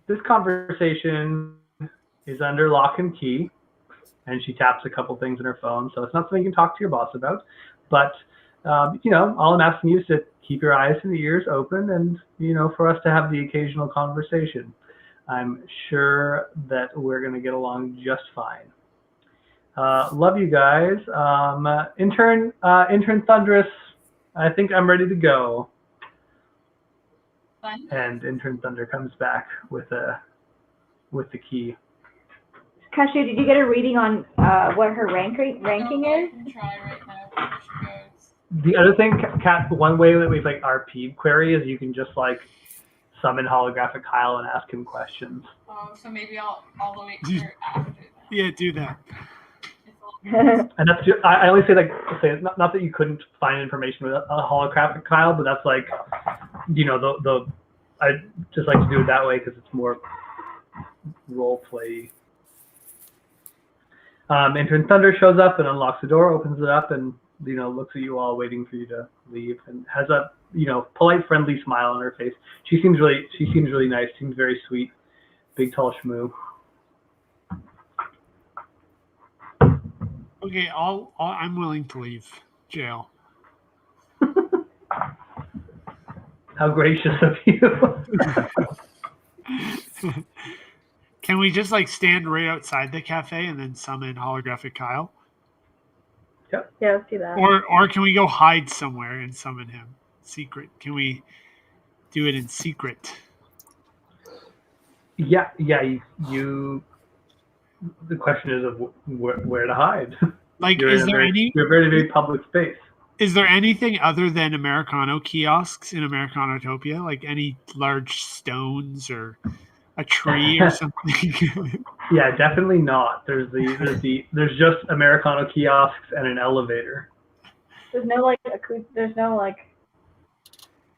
this conversation is under lock and key. And she taps a couple things in her phone. So it's not something you can talk to your boss about. But, all I'm asking you is to keep your eyes and ears open and, for us to have the occasional conversation. I'm sure that we're going to get along just fine. Love you guys. Intern Thunderous, I think I'm ready to go. Fine. And Intern Thunder comes back with the key. Kashu, did you get a reading on what her ranking is? I can try right now before she goes. The other thing, Kat, one way that we've RP'd query is you can just summon holographic Kyle and ask him questions. Oh, so maybe I'll wait for after that. Yeah, do that. And that's just, I only say not that you couldn't find information with a holographic Kyle, but that's I just like to do it that way because it's more role play. Intern Thunder shows up and unlocks the door, opens it up, and looks at you all, waiting for you to leave, and has a polite, friendly smile on her face. She seems really nice. Seems very sweet. Big, tall schmoo. Okay, I'm willing to leave jail. How gracious of you. Can we just stand right outside the cafe and then summon holographic Kyle? Yeah, let's do that. Or can we go hide somewhere and summon him? Secret. Can we do it in secret? Yeah. You. The question is of where to hide. Is there You're a very, very public space. Is there anything other than Americano kiosks in Americanotopia? Like any large stones or a tree or something? Yeah, definitely not. There's just Americano kiosks and an elevator. There's no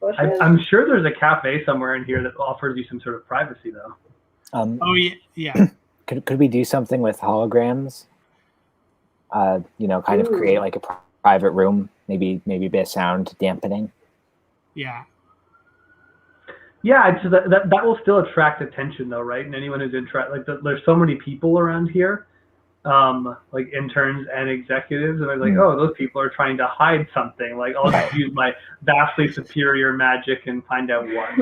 bushes. I'm sure there's a cafe somewhere in here that offers you some sort of privacy, though. Oh yeah. Could we do something with holograms? Kind of create a private room, maybe a bit of sound dampening. Yeah. Yeah, it's that will still attract attention, though, right? And anyone who's there's so many people around here, interns and executives, and they're oh, those people are trying to hide something. I'll just use my vastly superior magic and find out what.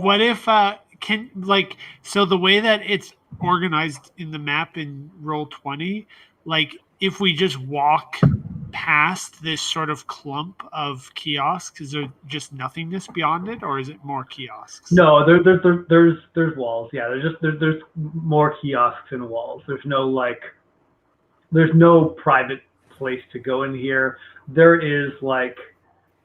What if so the way that it's organized in the map in Roll20, if we just walk past this sort of clump of kiosks, is there just nothingness beyond it, or is it more kiosks? No, there's walls. Yeah, there's more kiosks and walls. There's no private place to go in here. There is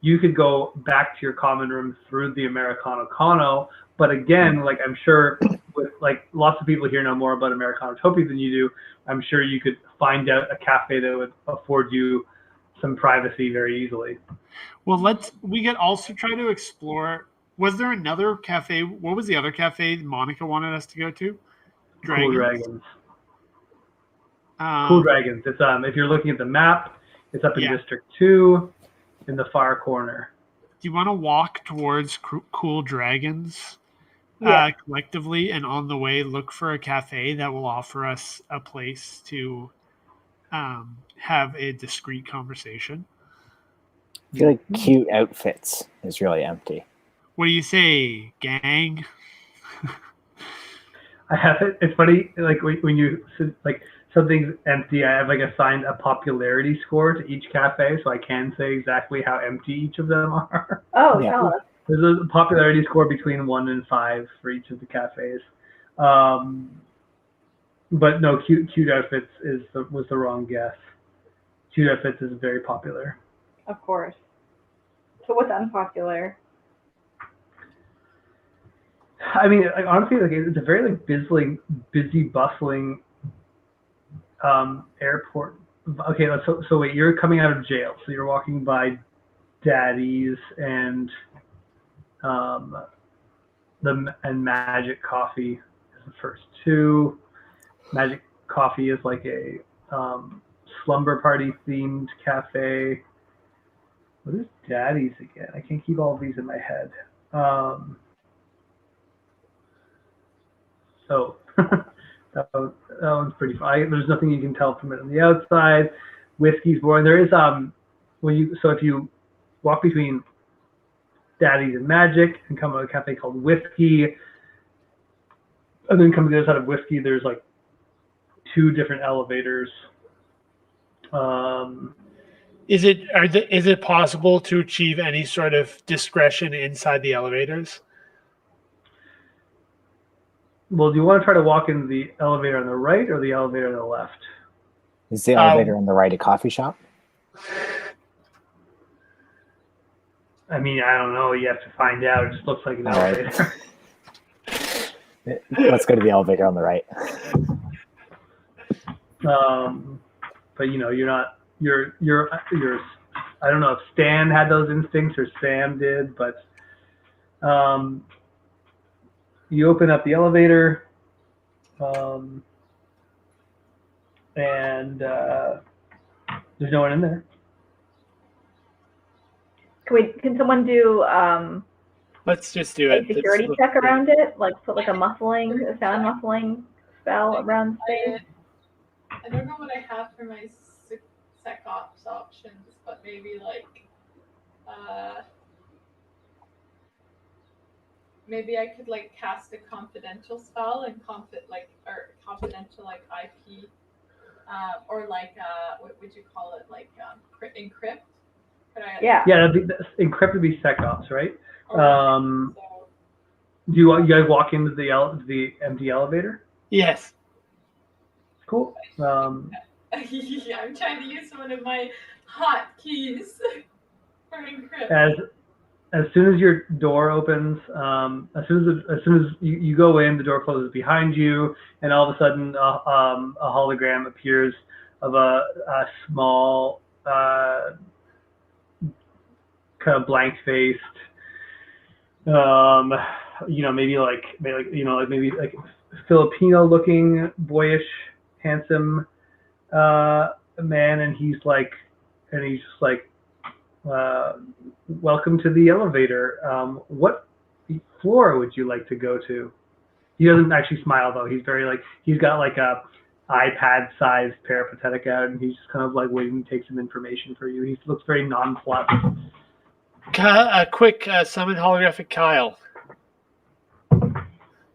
you could go back to your common room through the Americano, but again, I'm sure with lots of people here know more about Americanotopia than you do. I'm sure you could find out a cafe that would afford you some privacy very easily. Well, we could also try to explore. Was there another cafe? What was the other cafe Monica wanted us to go to? Cool Dragons. Cool Dragons. It's if you're looking at the map, it's up in District 2 in the far corner. Do you want to walk towards Cool Dragons collectively, and on the way look for a cafe that will offer us a place to have a discreet conversation? I feel like cute outfits is really empty. What do you say, gang? I have it. It's funny, when you something's empty, I have assigned a popularity score to each cafe, so I can say exactly how empty each of them are. Oh, yeah. Tell us. There's a popularity score between 1 and 5 for each of the cafes. But no, cute outfits was the wrong guess. Cute outfits is very popular. Of course. So what's unpopular? I mean, honestly, it's a very busy, bustling airport. Okay, so wait, you're coming out of jail, so you're walking by Daddy's and Magic Coffee is the first two. Magic Coffee is a slumber party themed cafe. What is Daddy's again? I can't keep all of these in my head. So that one's pretty fun. There's nothing you can tell from it on the outside. Whiskey's boring. There is if you walk between Daddy's and Magic and come to a cafe called Whiskey, and then come to the other side of Whiskey, there's like 2 different elevators. Is it possible to achieve any sort of discretion inside the elevators? Well, do you want to try to walk in the elevator on the right or the elevator on the left? Is the elevator on the right a coffee shop? I mean, I don't know. You have to find out. It just looks like an elevator. Right. Let's go to the elevator on the right. But you're not. You're. I don't know if Stan had those instincts or Sam did, but you open up the elevator, and there's no one in there. Can someone do Let's just do a it. security check around it? Like put like a sound muffling spell around space? I don't know what I have for my SecOps options, but maybe like maybe I could like cast a confidential spell and confidential like IP, or like what would you call it? Like encrypt. Yeah. Yeah, encrypt would be SecOps, right? Do you guys walk into the empty elevator? Yes. Cool. Yeah, I'm trying to use one of my hot keys for encrypt. As soon as your door opens, as soon as you go in, the door closes behind you, and all of a sudden a hologram appears of a small, kind of blank-faced, maybe Filipino-looking, boyish, handsome man, and he's just like, welcome to the elevator. What floor would you like to go to? He doesn't actually smile though. He's very he's got like a iPad-sized peripatetic out, and he's just kind of like waiting to take some information for you. He looks very nonplussed. A quick summon holographic Kyle.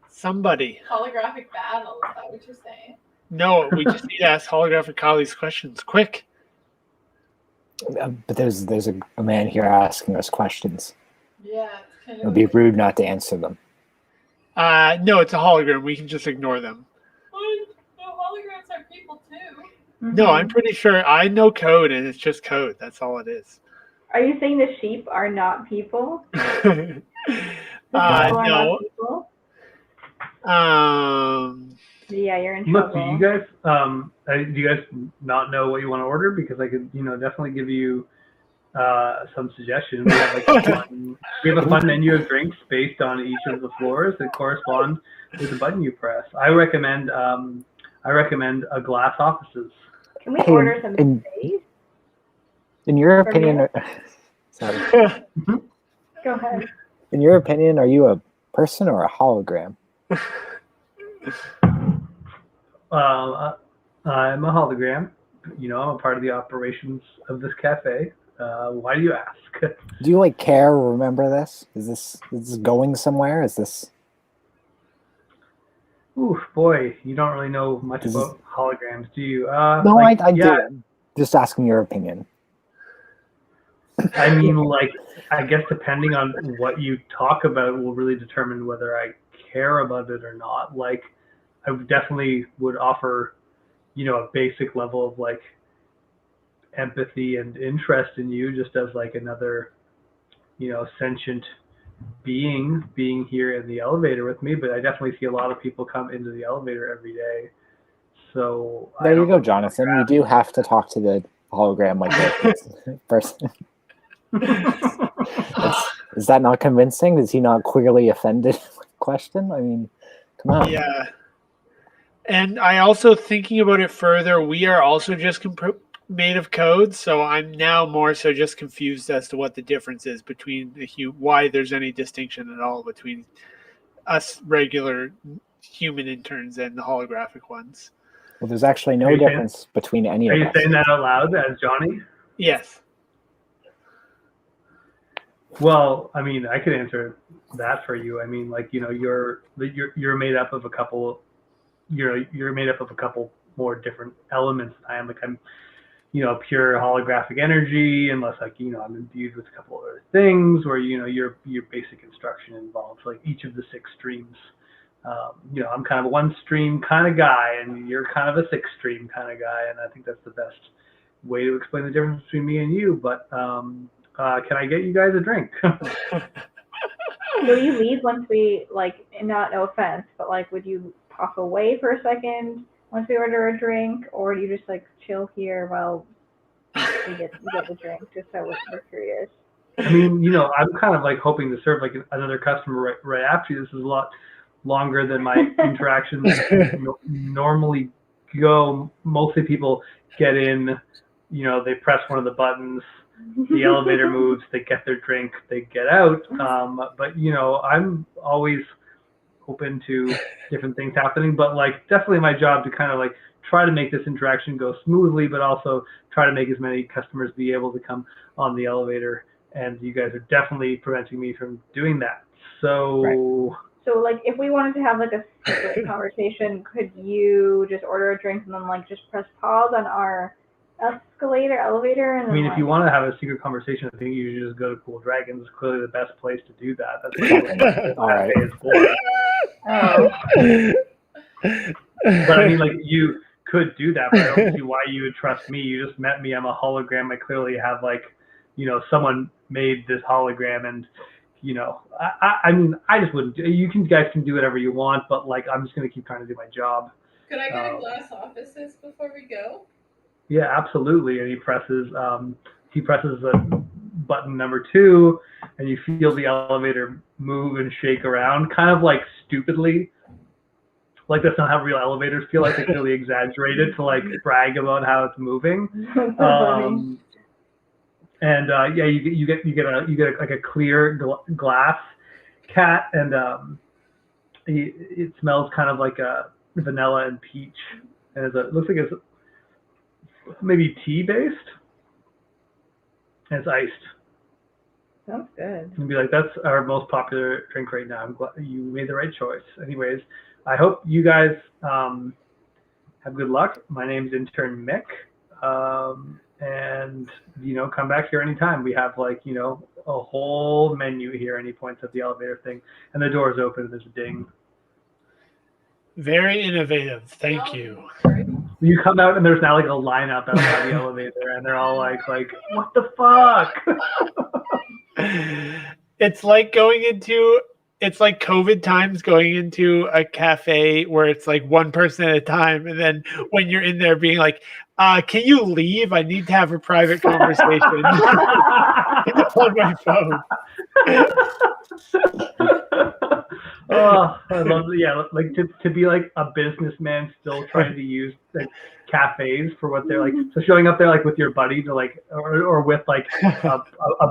Somebody. Holographic battle, is that what you're saying? No, we just need to ask holographic Kyle these questions. Quick. But there's a man here asking us questions. Yeah, it's kind It would be rude not to answer them. No, it's a hologram. We can just ignore them. Well, holograms are people too. No, I'm pretty sure I know code, and it's just code. That's all it is. Are you saying the sheep are not people? No. Not people? Yeah, you're in trouble. Look, do you guys not know what you want to order? Because I could, definitely give you some suggestions. We have we have a fun menu of drinks based on each of the floors that correspond with the button you press. I recommend a glass offices. Can we order some space? In your opinion, sorry. Go ahead. In your opinion, are you a person or a hologram? I'm a hologram. I'm a part of the operations of this cafe. Why do you ask? Do you care or remember this? Is this going somewhere? Is this? Ooh, boy, you don't really know much about holograms, do you? No, I do. I'm just asking your opinion. I mean, I guess depending on what you talk about will really determine whether I care about it or not. I definitely would offer, a basic level of empathy and interest in you, just as another, sentient being here in the elevator with me. But I definitely see a lot of people come into the elevator every day. So there you go, Jonathan. You do have to talk to the hologram like this person. Is that not convincing? Is he not clearly offended with the question? I mean, come on. Yeah. And I also, thinking about it further, we are also just made of code, so I'm now more so just confused as to what the difference is between why there's any distinction at all between us regular human interns and the holographic ones. Well, there's actually no difference between any of us. Are you saying that out loud as Johnny? Yes. Well, I mean, I could answer that for you. I mean, like, you know, you're made up of a couple. You're made up of a couple more different elements than I am. Like, I'm, you know, pure holographic energy, unless, like, you know, I'm imbued with a couple other things, or, you know, your basic instruction involves like each of the 6 streams. You know, I'm kind of a 1 stream kind of guy, and you're kind of a 6 stream kind of guy, and I think that's the best way to explain the difference between me and you. But can I get you guys a drink? Will you leave once we, like, not no offense, but like, would you pop away for a second once we order a drink, or do you just like chill here while we get the drink? Just so we're curious. I mean, you know, I'm kind of like hoping to serve like another customer right after you. This is a lot longer than my interactions normally go. Mostly people get in, you know, they press one of the buttons, the elevator moves, they get their drink, they get out. But, you know, I'm always open to different things happening, but like definitely my job to kind of like try to make this interaction go smoothly, but also try to make as many customers be able to come on the elevator. And you guys are definitely preventing me from doing that. So, Right. So like, if we wanted to have like a secret conversation, could you just order a drink and then like just press pause on our elevator? And I mean, then, if you want to have a secret conversation, I think you should just go to Cool Dragons. It's clearly the best place to do that. That's what All right. cafe is for. But I mean, like, you could do that, but I don't see why you would trust me. You just met me. I'm a hologram. I clearly have, like, you know, someone made this hologram, and, you know, I mean, I just wouldn't. You guys can do whatever you want, but like, I'm just gonna keep trying to do my job. Could I get a glass off assist before we go? Yeah, absolutely. And he presses button number 2, and you feel the elevator move and shake around, kind of like stupidly. Like, that's not how real elevators feel. Like, they really exaggerated to like brag about how it's moving. And yeah, you get like a clear glass cat, and it smells kind of like a vanilla and peach, and it looks like it's maybe tea based, and it's iced. Sounds good. And be like, that's our most popular drink right now. I'm glad you made the right choice. Anyways, I hope you guys have good luck. My name's Intern Mick. And, you know, come back here anytime. We have, like, you know, a whole menu here. And he points at the elevator thing, and the door is open, and there's a ding. Very innovative. Thank you. You come out, and there's now like a lineup outside the elevator, and they're all like, what the fuck? It's like it's like COVID times going into a cafe where it's like one person at a time, and then when you're in there being like, can you leave? I need to have a private conversation on my phone. Oh, I love it. Yeah, like to be like a businessman still trying to use like cafes for what they're like. So showing up there like with your buddy to like, or with like a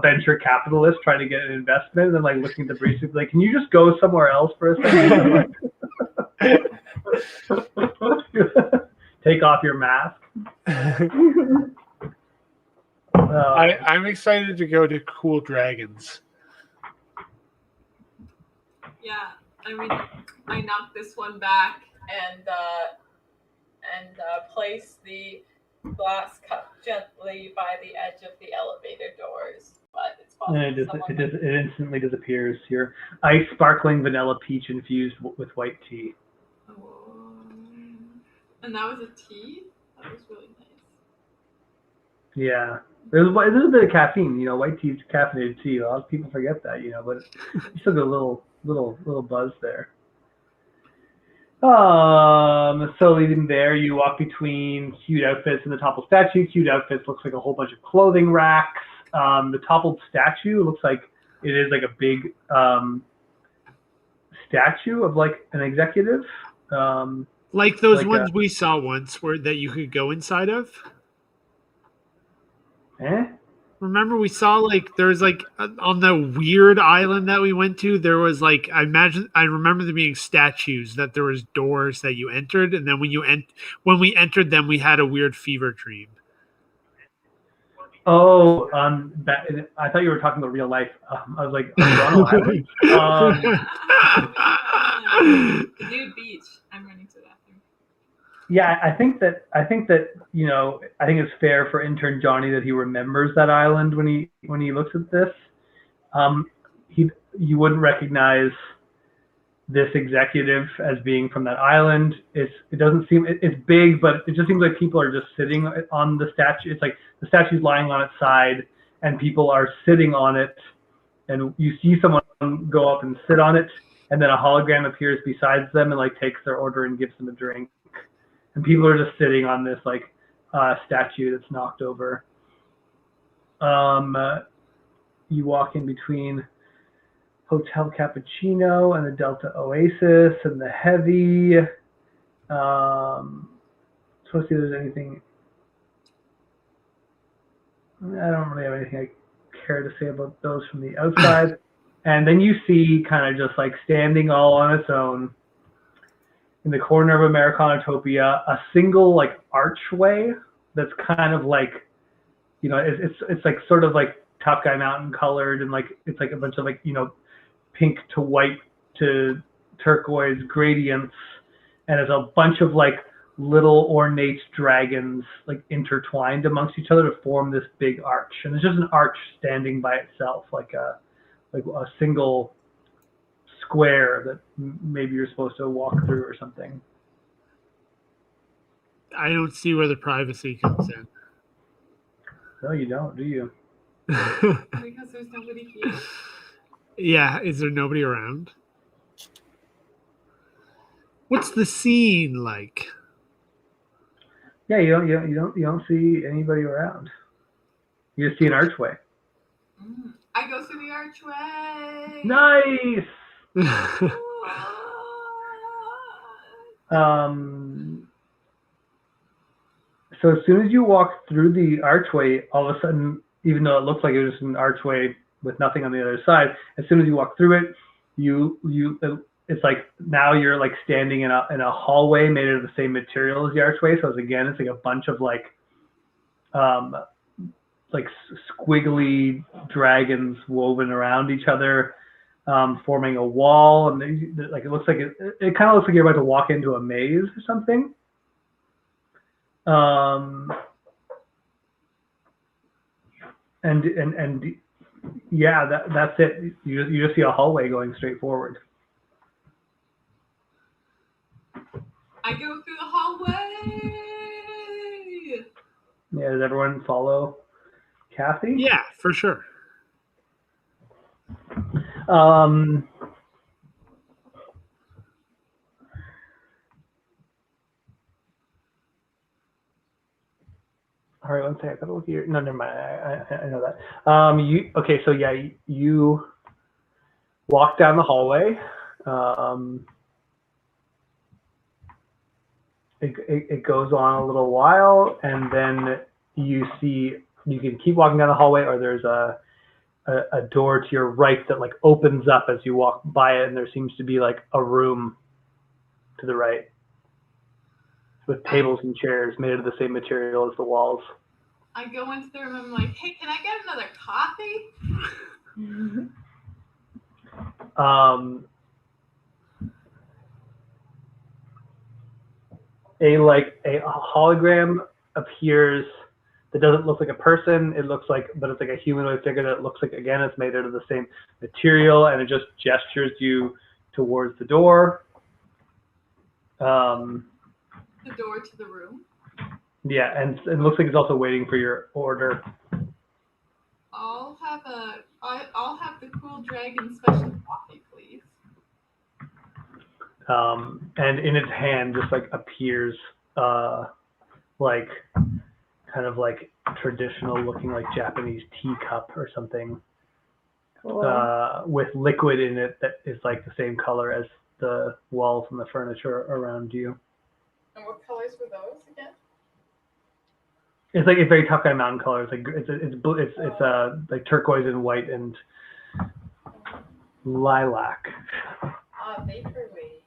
venture capitalist trying to get an investment, and then like looking at the barista like, can you just go somewhere else for a second? Take off your mask. I'm excited to go to Cool Dragons. Yeah, I mean, I knocked this one back and place the glass cup gently by the edge of the elevator doors. But it's possible. And it instantly disappears. Your ice sparkling vanilla peach infused with white tea. Oh, and that was a tea? That was really nice. Yeah. There's a bit of caffeine, you know, white tea is caffeinated tea. A lot of people forget that, you know, but you still get a little buzz there. So leaving there, you walk between cute outfits and the toppled statue. Cute outfits looks like a whole bunch of clothing racks. The toppled statue looks like it is like a big statue of like an executive. Like those ones we saw once that you could go inside of? Remember we saw like there was like on the weird island that we went to, there was like I remember there being statues that there was doors that you entered, and then when we entered them we had a weird fever dream. Oh, I thought you were talking about real life. I was like, Toronto Island. Nude beach. I'm running to that thing. Yeah, I think that I think it's fair for intern Johnny that he remembers that island when he looks at this. You wouldn't recognize this executive as being from that island. It doesn't seem it's big, but it just seems like people are just sitting on the statue. It's like the statue's lying on its side, and people are sitting on it, and you see someone go up and sit on it, and then a hologram appears beside them and like takes their order and gives them a drink. And people are just sitting on this like statue that's knocked over. You walk in between Hotel Cappuccino and the Delta Oasis and the Heavy. So let's see if there's anything. I don't really have anything I care to say about those from the outside. And then you see kind of just like standing all on its own in the corner of Americanatopia, a single like archway that's kind of like, it's like sort of like Top Guy Mountain colored, and like it's like a bunch of like, pink to white to turquoise gradients, and there's a bunch of like little ornate dragons like intertwined amongst each other to form this big arch. And it's just an arch standing by itself, like a single square that maybe you're supposed to walk through or something. I don't see where the privacy comes in. No, you don't, do you? Because there's nobody here. Yeah, is there nobody around? What's the scene like? Yeah, you don't see anybody around. You just see an archway. I go through the archway. Nice. So as soon as you walk through the archway, all of a sudden, even though it looks like it was just an archway with nothing on the other side, as soon as you walk through it, it's like now you're like standing in a hallway made of the same material as the archway. So it's like a bunch of like squiggly dragons woven around each other, forming a wall, and like it looks like it kind of looks like you're about to walk into a maze or something. And yeah, that's it. You just see a hallway going straight forward. I go through the hallway. Yeah, does everyone follow Kathy? Yeah, for sure. All right, one second. I gotta look here. No, never mind. I know that. So yeah, you walk down the hallway. It goes on a little while, and then you can keep walking down the hallway, or there's a door to your right that like opens up as you walk by it, and there seems to be like a room to the right with tables and chairs made of the same material as the walls. I go into the room and I'm like, hey, can I get another coffee? A hologram appears that doesn't look like a person. But it's like a humanoid figure that looks like, again, it's made out of the same material, and it just gestures you towards the door. The door to the room? Yeah, and it looks like it's also waiting for your order. I'll have the cool dragon special coffee, please. And in its hand just like appears like kind of like traditional looking like Japanese teacup or something. Cool. With liquid in it that is like the same color as the walls and the furniture around you. And what colors were those again? It's like a very tough guy mountain color. It's like it's like turquoise and white and lilac. Vaporwave.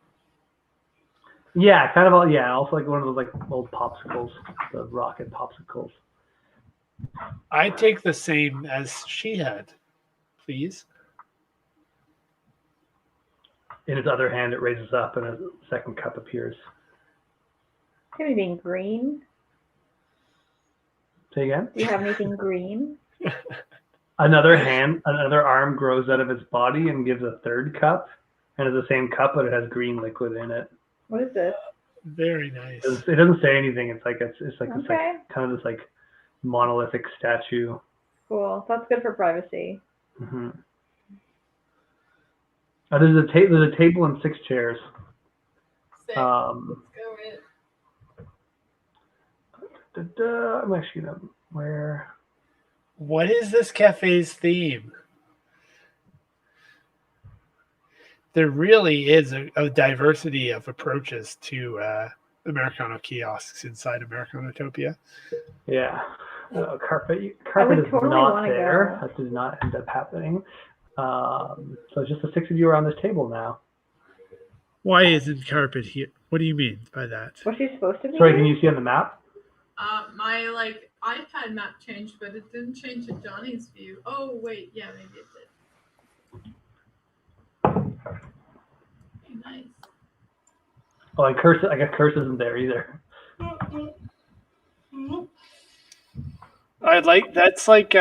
Yeah, kind of. Also like one of those like old popsicles, the rocket popsicles. I take the same as she had, please. In its other hand, it raises up, and a second cup appears. Anything green? Say again? Do you have anything green? Another arm grows out of its body and gives a third cup, and it's the same cup, but it has green liquid in it. What is this? Very nice. It doesn't say anything. It's like Okay. this like kind of this like monolithic statue. Cool. That's good for privacy. Mm-hmm. There's a table and 6 chairs. Sick. Let's go in. I'm actually gonna where. What is this cafe's theme? There really is a diversity of approaches to Americano kiosks inside Americanotopia. Yeah, carpet is totally not there. go. That did not end up happening. So it's just the 6 of you around this table now. Why isn't carpet here? What do you mean by that? Was she supposed to be? Sorry, here? can you see on the map? My iPad map changed, but it didn't change to Johnny's view. Oh wait, yeah, maybe it did. Okay, nice. Oh, and Curse. I guess Curse isn't there either. That's like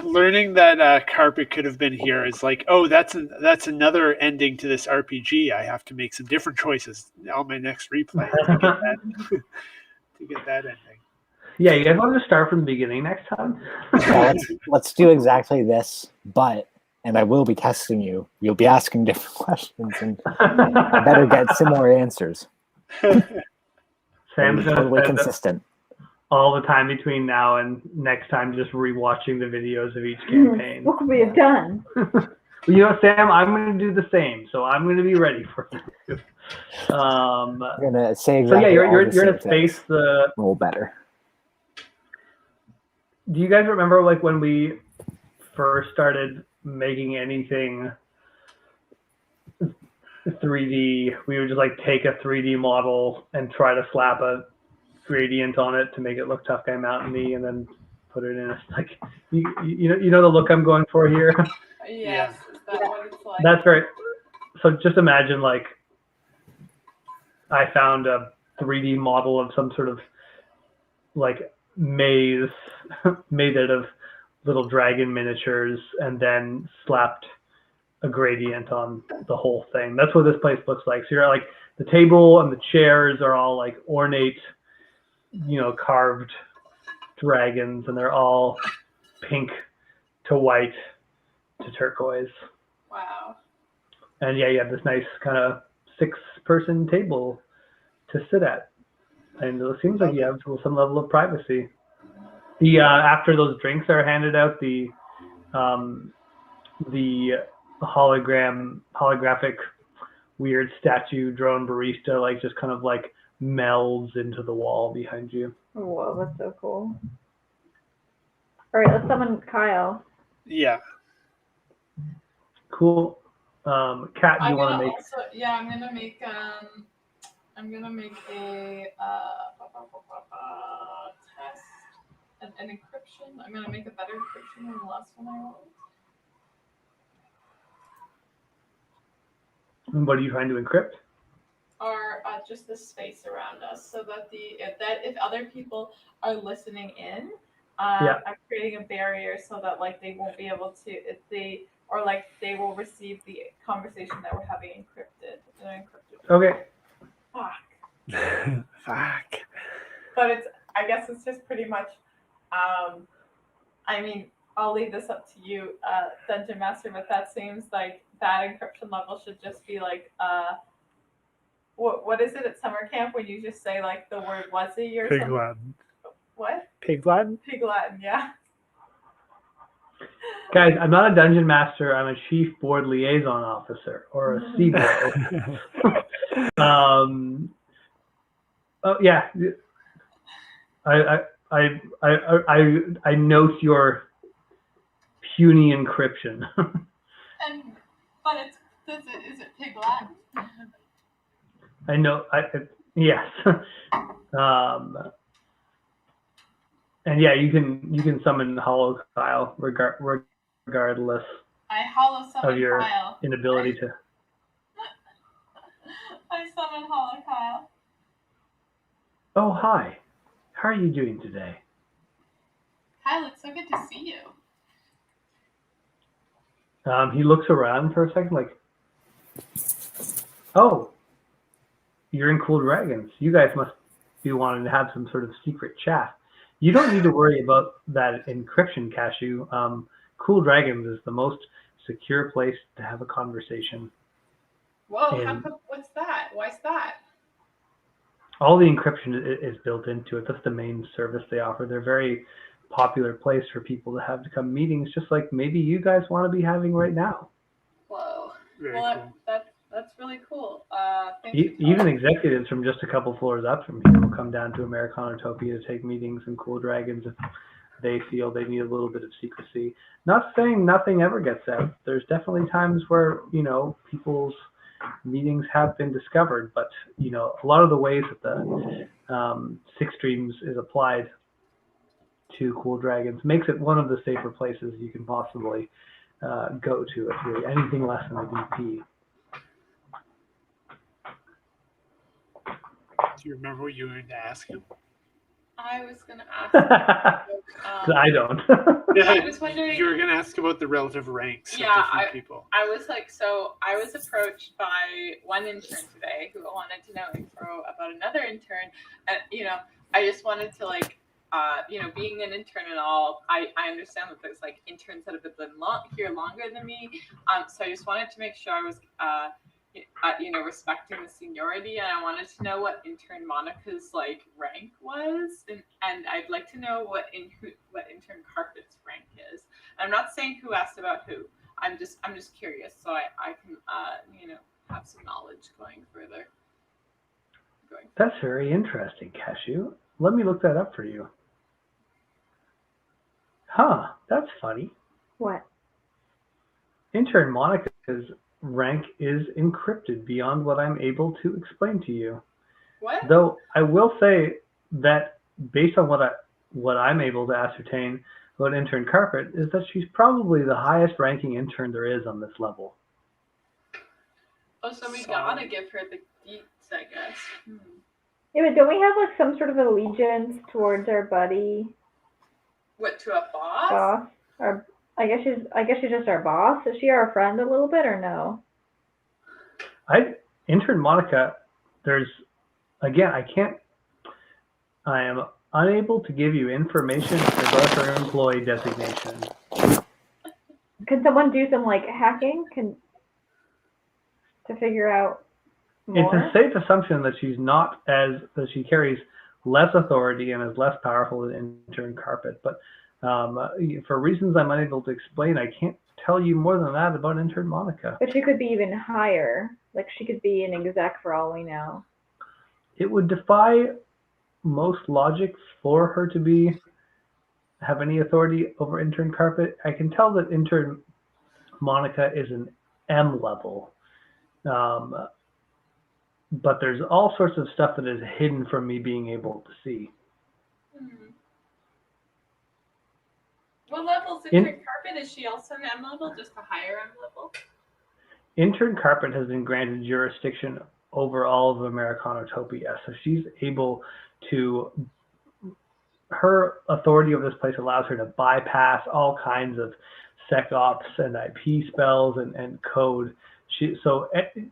learning that carpet could have been here is like, oh, that's another ending to this RPG. I have to make some different choices on my next replay to get that ending. Yeah, you guys want to start from the beginning next time? Yeah, let's do exactly this, and I will be testing you. You'll be asking different questions, and I better get similar answers. Sam's Totally spend consistent. all the time between now and next time just rewatching the videos of each campaign. What could we have done? You know, Sam, I'm going to do the same, so I'm going to be ready for you. I'm gonna say So exactly. yeah, all you're the going to same face things. the. Roll better. Do you guys remember like when we first started making anything 3D? We would just like take a 3D model and try to slap a gradient on it to make it look Tough Guy Mountain-y, and then put it in. Like you know the look I'm going for here. Yes, is that what it's like? That's right. So just imagine like I found a 3D model of some sort of like maze made out of little dragon miniatures and then slapped a gradient on the whole thing. That's what this place looks like. So you're like the table and the chairs are all like ornate, carved dragons, and they're all pink to white to turquoise. Wow. And yeah, you have this nice kind of 6-person table to sit at. And it seems like you have some level of privacy. The after those drinks are handed out, the holographic weird statue drone barista like just kind of like melds into the wall behind you. Whoa, that's so cool. All right, let's summon Kyle. Yeah. Cool. Kat, do you want to make? Also, yeah, I'm gonna make a test, an encryption. I'm gonna make a better encryption than the last one I rolled. What are you trying to encrypt? Or just the space around us, so that if other people are listening in, I'm creating a barrier so that like they won't be able to they will receive the conversation that we're having encrypted in an encrypted. Okay. Fuck. Fuck. But I guess it's just pretty much. I mean, I'll leave this up to you, Dungeon Master. But that seems like that encryption level should just be like What is it at summer camp when you just say like the word "wuzzy" or Pig something? Latin. What? Pig Latin? Pig Latin, yeah. Guys, I'm not a dungeon master. I'm a chief board liaison officer, or a CBO. Oh yeah. I note your puny encryption. But is it Pig Latin? I know. Yes. And yeah, you can summon Hollow Kyle regardless I hollow summon of your Kyle. inability to. I summon Hollow Kyle. Oh, hi. How are you doing today? Kyle, it's so good to see you. He looks around for a second, like, oh, you're in Cool Dragons. You guys must be wanting to have some sort of secret chat. You don't need to worry about that encryption, Cashew. Cool Dragons is the most secure place to have a conversation. Whoa, what's that? Why's that? All the encryption is built into it. That's the main service they offer. They're a very popular place for people to have to come meetings, just like maybe you guys want to be having right now. Whoa. Very Well, cool. that's really cool. Even executives from just a couple floors up from here will come down to Americanatopia to take meetings in Cool Dragons if they feel they need a little bit of secrecy. Not saying nothing ever gets out. There's definitely times where, people's meetings have been discovered, but, a lot of the ways that the Six Streams is applied to Cool Dragons makes it one of the safer places you can possibly go to if you're anything less than a VP. Do you remember what you were going to ask him? I was gonna ask. I don't. I was wondering. You were going to ask about the relative ranks of different people. I was I was approached by one intern today who wanted to know info about another intern, and I just wanted to being an intern and all, I understand that there's interns that have been here longer than me, so I just wanted to make sure I was respecting the seniority, and I wanted to know what intern Monica's rank was, and I'd like to know what intern Carpet's rank is. I'm not saying who asked about who. I'm just curious, so I can have some knowledge going further. That's very interesting, Cashew. Let me look that up for you. Huh, that's funny. What? Intern Monica's rank is encrypted beyond what I'm able to explain to you. What? Though I will say that based on what I'm able to ascertain about intern Carpet is that she's probably the highest ranking intern there is on this level. Oh, so we gotta give her the deets, I guess. Yeah, but don't we have some sort of allegiance towards our buddy? What, to a boss? Or I guess she's just our boss. Is she our friend a little bit or no? Intern Monica, I am unable to give you information about her employee designation. Can someone do some hacking to figure out more? It's a safe assumption that that she carries less authority and is less powerful than intern Carpet, but for reasons I'm unable to explain, I can't tell you more than that about intern Monica. But she could be even higher. She could be an exec for all we know. It would defy most logic for her to have any authority over intern Carpet. I can tell that intern Monica is an M level. But there's all sorts of stuff that is hidden from me being able to see. What level is intern Carpet? Is she also an M level, just a higher M level? Intern Carpet has been granted jurisdiction over all of Americanatopia, so she's able to. Her authority over this place allows her to bypass all kinds of SecOps and IP spells and code. So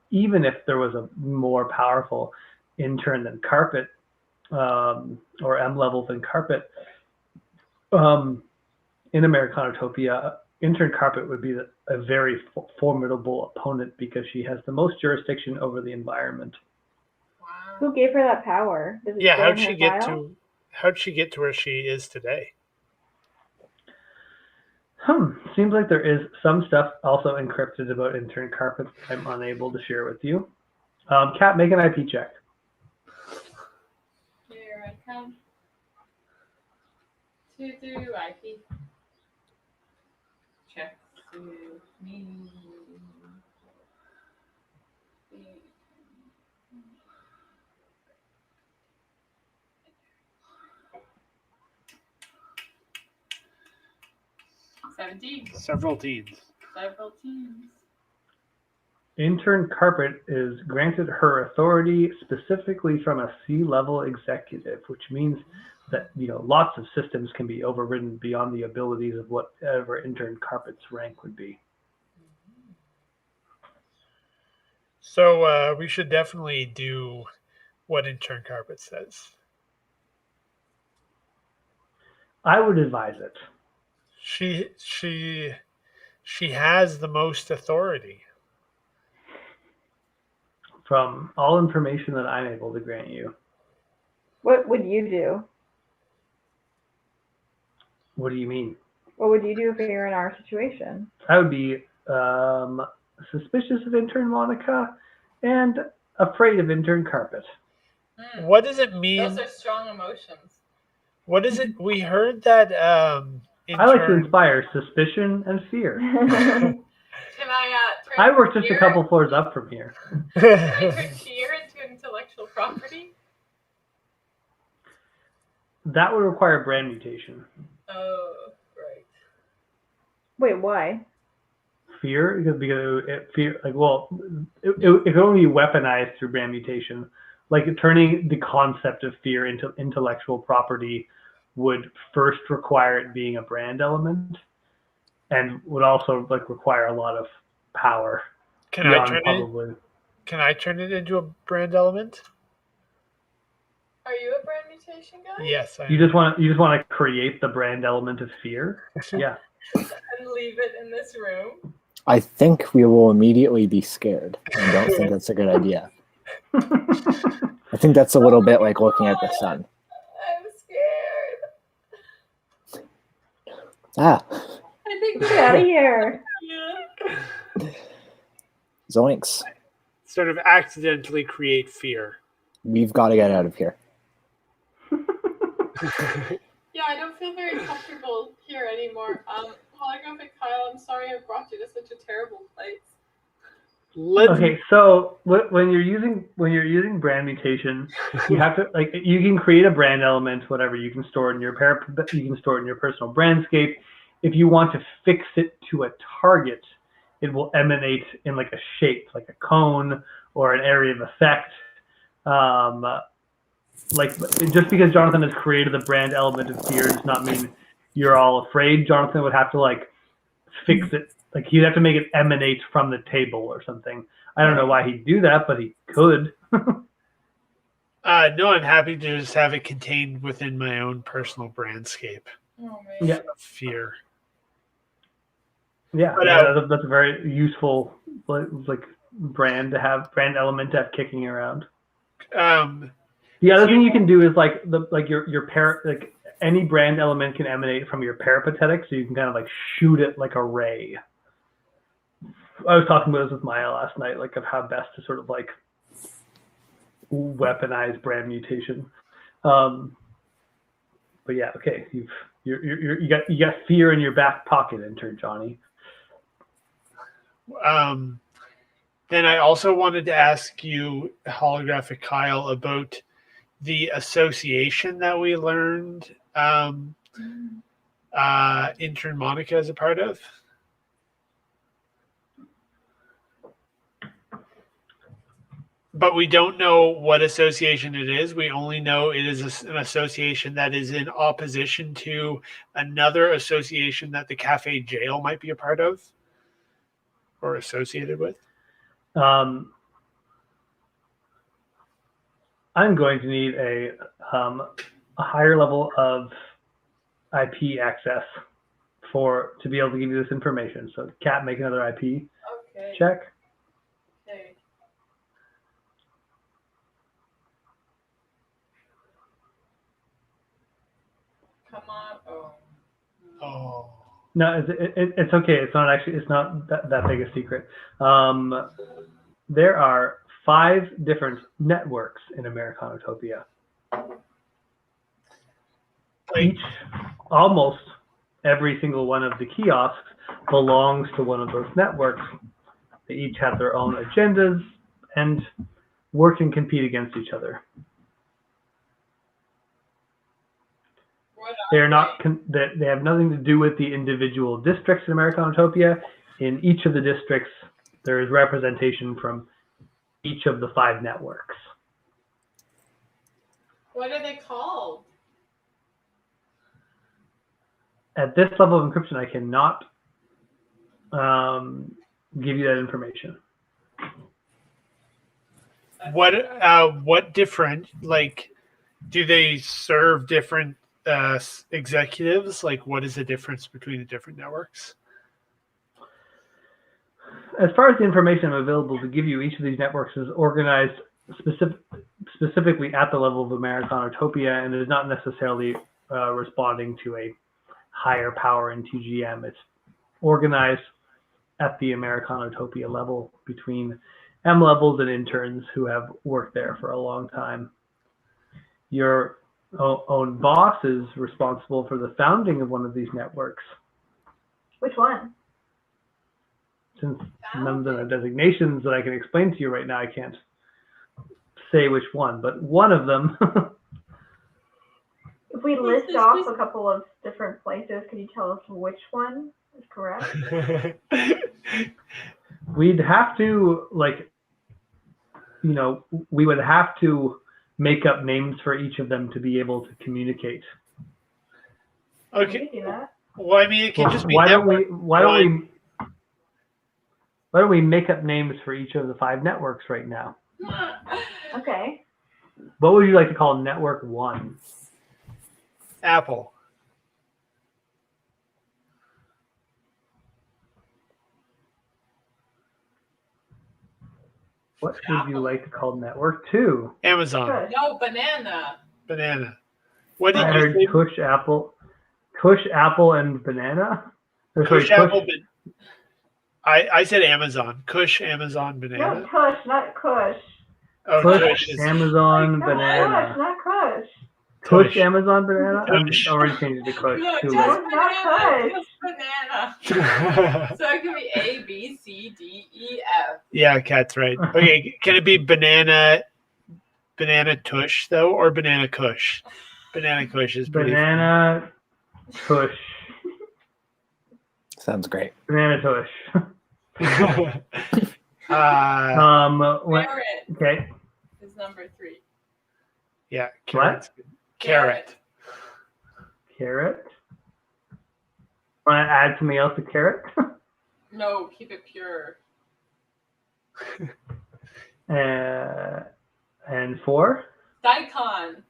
even if there was a more powerful intern than Carpet, or M level than Carpet, in Americanatopia, intern Carpet would be a very formidable opponent because she has the most jurisdiction over the environment. Wow. Who gave her that power? Does it say how'd in she her get file? how'd she get to where she is today? Seems like there is some stuff also encrypted about intern Carpet that I'm unable to share with you. Kat, make an IP check. Here I come. to do IP checks with me. Several teens. Several teens. Intern Carpet is granted her authority specifically from a C-level executive, which means that lots of systems can be overridden beyond the abilities of whatever Intern Carpet's rank would be. So we should definitely do what Intern Carpet says. I would advise it. She has the most authority. From all information that I'm able to grant you. What would you do? What do you mean? What would you do if you're in our situation? I would be suspicious of Intern Monica and afraid of Intern Carpet. What does it mean? Those are strong emotions. What is it? We heard that I like to inspire suspicion and fear. Can I turn I work just fear, a couple floors up from here. Can I turn fear into intellectual property? That would require brand mutation. Oh, right. Wait, why? Fear, because it could only be weaponized through brand mutation. Like turning the concept of fear into intellectual property would first require it being a brand element, and would also require a lot of power. Can I turn it into a brand element? Are you a brand mutation guy? Yes. You just want to create the brand element of fear. Yeah. And leave it in this room. I think we will immediately be scared. I don't think that's a good idea. I think that's a little bit like looking at the sun. I'm scared. Ah. I think Get out of here. Yeah. Zoinks. Sort of accidentally create fear. We've got to get out of here. Yeah, I don't feel very comfortable here anymore. Holographic Kyle, I'm sorry I brought you to such a terrible place. Okay, so when you're using brand mutation, you have to you can create a brand element, whatever. You can store it in your personal brandscape. If you want to fix it to a target, it will emanate in a shape, like a cone or an area of effect. Just because Jonathan has created the brand element of fear does not mean you're all afraid. Jonathan would have to fix it. He'd have to make it emanate from the table or something. I don't know why he'd do that, but he could. No, I'm happy to just have it contained within my own personal brandscape. Oh, man. Yeah. Fear. Yeah, But, that's a very useful brand element to have kicking around. The other thing you can do is your any brand element can emanate from your peripatetic, so you can kind of shoot it like a ray. I was talking about this with Maya last night, of how best to sort of weaponize brand mutation. But yeah, okay, you got fear in your back pocket, Intern Johnny. Then I also wanted to ask you, Holographic Kyle, about the association that we learned Intern Monica is a part of. But we don't know what association it is. We only know it is an association that is in opposition to another association that the Cafe Jail might be a part of or associated with. I'm going to need a higher level of IP access to be able to give you this information. So, Kat, make another IP check. Okay. Come on. Oh. No, it's okay. It's not that big a secret. There are 5 different networks in Americanotopia. almost every single one of the kiosks belongs to one of those networks. They each have their own agendas and work and compete against each other. They are not. They have nothing to do with the individual districts in Americanatopia. In each of the districts, there is representation from each of the 5 networks. What are they called? At this level of encryption, I cannot give you that information. What different, like, do they serve different executives? Like, what is the difference between the different networks? As far as the information I'm available to give you, each of these networks is organized specifically at the level of Americanatopia, and is not necessarily responding to a higher power in TGM. It's organized at the Americanatopia level between M levels and interns who have worked there for a long time. Your own boss is responsible for the founding of one of these networks. Which one? Since none of them are designations that I can explain to you right now, I can't say which one, but one of them. If we list off a couple of different places, could you tell us which one is correct? We'd have to, we would have to make up names for each of them to be able to communicate. Okay. Can you do that? Well, I mean, it can just be. Why don't we make up names for each of the 5 networks right now? Okay. What would you like to call Network 1? Apple. What would you like to call Network 2? Amazon. No, banana. Banana. What did I you heard say? Kush, Apple, and Banana. Or sorry, Kush, Apple, I said Amazon. Kush, Amazon, No, banana. Kush, not Kush. Oh, Kush, Kush is Amazon, No, Banana. Kush, not Kush. Kush, Amazon, Banana. Kush. I'm already changed it to Kush. No, Too just late. banana. Kush. Just banana. So it can be A, B, C, D, E, F. Yeah, Kat's right. Okay, can it be banana tush though, or banana kush? Banana kush is pretty. Banana, Kush, Sounds great. Banana Tush. Carrot Okay. is number 3. Yeah, carrot. Carrot. Carrot. Want to add something else to carrot? No, keep it pure. And 4. Daikon.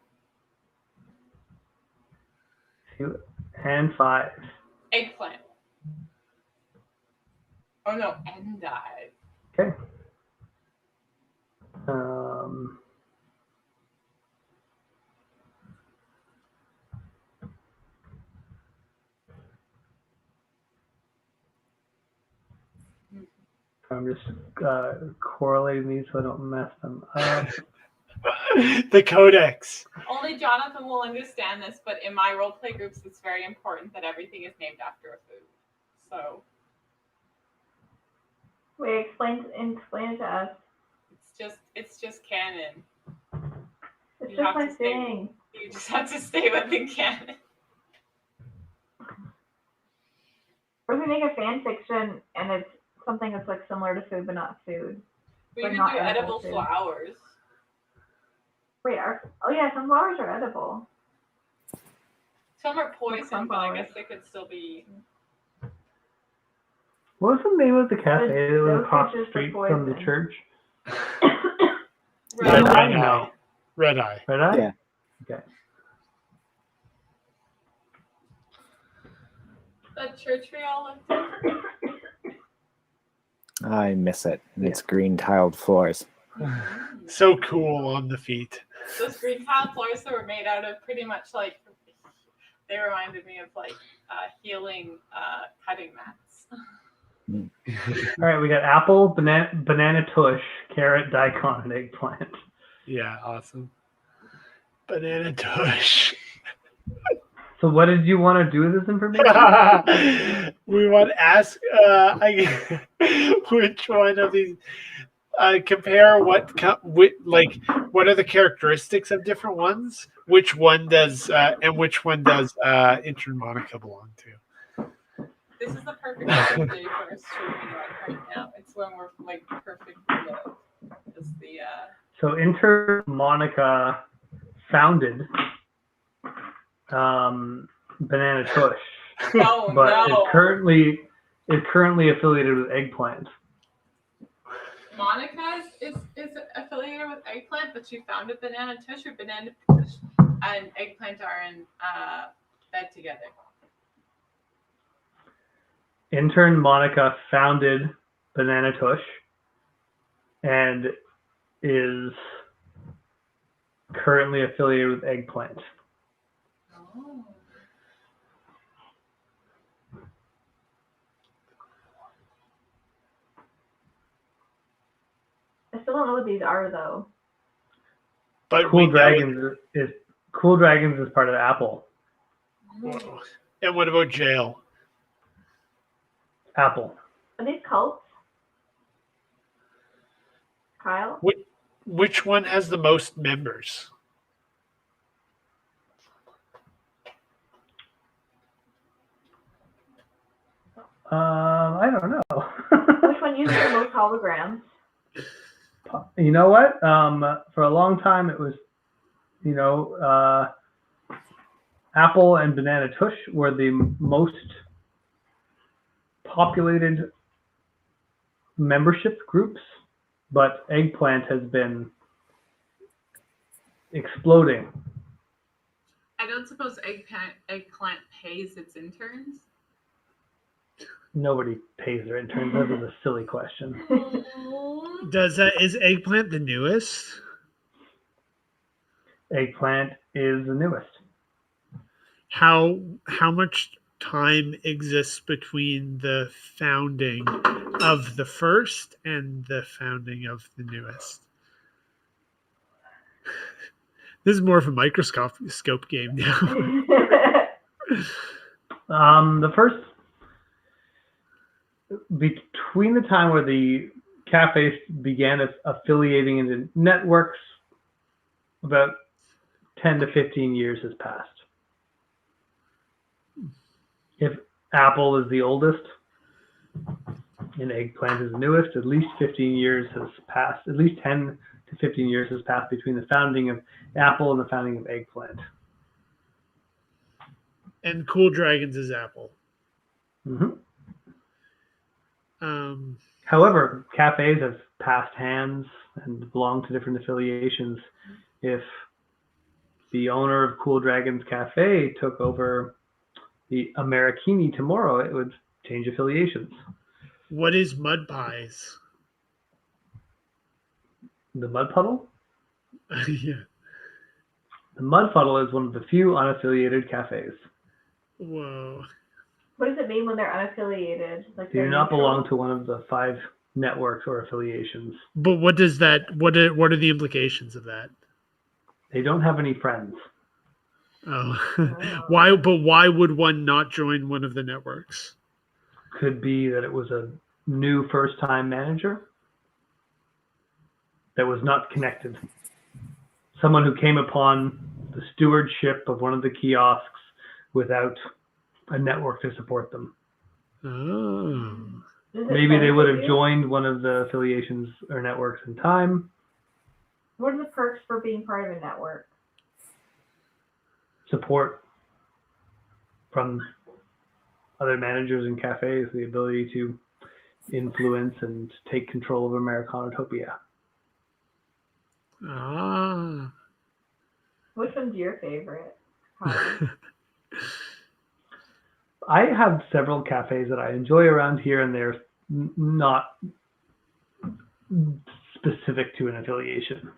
2 and 5. Eggplant. Oh no, endive. Okay. I'm just correlating these so I don't mess them up. The codex. Only Jonathan will understand this, but in my roleplay groups, it's very important that everything is named after a food. So. Wait, explain it to us. It's just canon. It's You just have my to stay- thing. You just have to stay within canon. Or if we make a fan fiction and it's something that's like similar to food but not food. We But even not do edible edible food. flowers. Wait, some flowers are edible. Some are poison, but I sunflowers. guess they could still be. What was the name of the cafe that was Those across the pictures are street from the poison. church? Red Eye? Eye. No. Red Eye. Red Eye? Yeah. Okay. That church we all lived in. I miss it. And its green tiled floors. So cool on the feet. Those green tile floors that were made out of pretty much like, they reminded me of like healing cutting mats. All right, we got apple, banana tush, carrot, daikon, and eggplant. Yeah, awesome. Banana tush. So what did you want to do with this information? We want to ask which one of these compare what what are the characteristics of different ones? Which one does and which one does Intern Monica belong to? This is the perfect day for us to read right now. It's when we're like perfect love. Is the So Intern Monica founded Banana Tush, oh but no. is currently affiliated with Eggplant. Monica is affiliated with Eggplant, but she founded Banana Tush, or Banana Tush and Eggplant are in bed together. Intern Monica founded Banana Tush and is currently affiliated with Eggplant. Oh. I still don't know what these are, though. But Cool Dragons is part of Apple. Whoa. And what about Jail? Apple. Are these cults? Kyle? Which one has the most members? I don't know. Which one uses the most holograms? You know what? For a long time, it was, Apple and Banana Tush were the most populated membership groups, but Eggplant has been exploding. I don't suppose Eggplant pays its interns. Nobody pays their interns. That is a silly question. Is Eggplant the newest? Eggplant is the newest. How much time exists between the founding of the first and the founding of the newest? This is more of a microscope game now. The first, between the time where the cafes began affiliating into networks, about 10 to 15 years has passed. If Apple is the oldest and Eggplant is the newest, at least 15 years has passed. At least 10 to 15 years has passed between the founding of Apple and the founding of Eggplant. And Cool Dragons is Apple. Mm-hmm. Um, However, cafes have passed hands and belong to different affiliations. If the owner of Cool Dragons Cafe took over the Americini tomorrow, it would change affiliations. what is Mud Pies? The Mud Puddle? Yeah. The Mud Puddle is one of the few unaffiliated cafes. Whoa. What does it mean when they're unaffiliated? Like They do they're not neutral? belong to one of the 5 networks or affiliations. But what does that? What are the implications of that? They don't have any friends. Oh, Oh. why? But why would one not join one of the networks? Could be that it was a new first-time manager that was not connected. Someone who came upon the stewardship of one of the kiosks without a network to support them. Oh. Does it Maybe they would have benefit you? joined one of the affiliations or networks in time. What are the perks for being part of a network? Support from other managers and cafes, the ability to influence and take control of Americanotopia. Ah. Which one's your favorite? Kyle? I have several cafes that I enjoy around here, and they're not specific to an affiliation.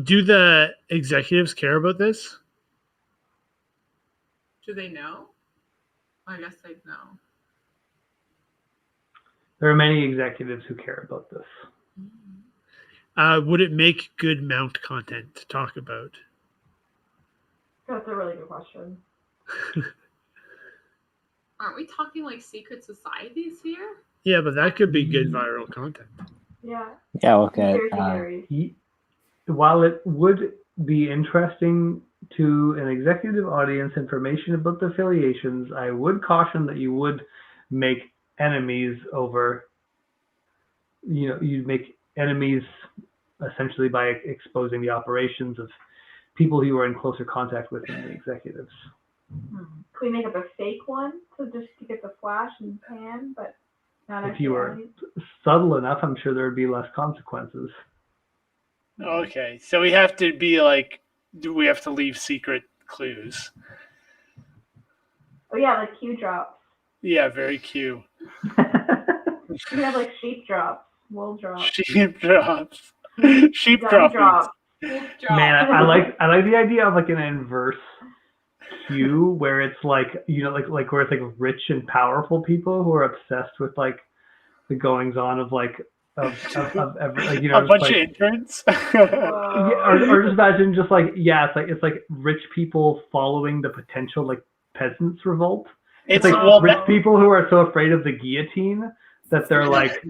Do the executives care about this? Do they know? I guess they know. There are many executives who care about this. Would it make good mount content to talk about? That's a really good question. Aren't we talking like secret societies here? Yeah, but that could be good viral content. Yeah. Yeah, okay. Conspiracy theories. While it would be interesting to an executive audience information about the affiliations, I would caution that you would make enemies over, you'd make enemies essentially by exposing the operations of people who are in closer contact with than the executives. Can we make up a fake one to get the flash and pan, but not If actually you were enemies? subtle enough, I'm sure there would be less consequences. Okay, so we have to be like, do we have to leave secret clues? Oh yeah, like Q drops. Yeah, very cute. You can have like sheep drops, wool drops, Sheep drops. Sheep gun drops. drops. Man, I like the idea of like an inverse queue where it's like like where it's like rich and powerful people who are obsessed with like the goings on of like of every, like A bunch like, of interns. or just imagine just like it's like rich people following the potential like peasants revolt. It's like rich people who are so afraid of the guillotine that they're like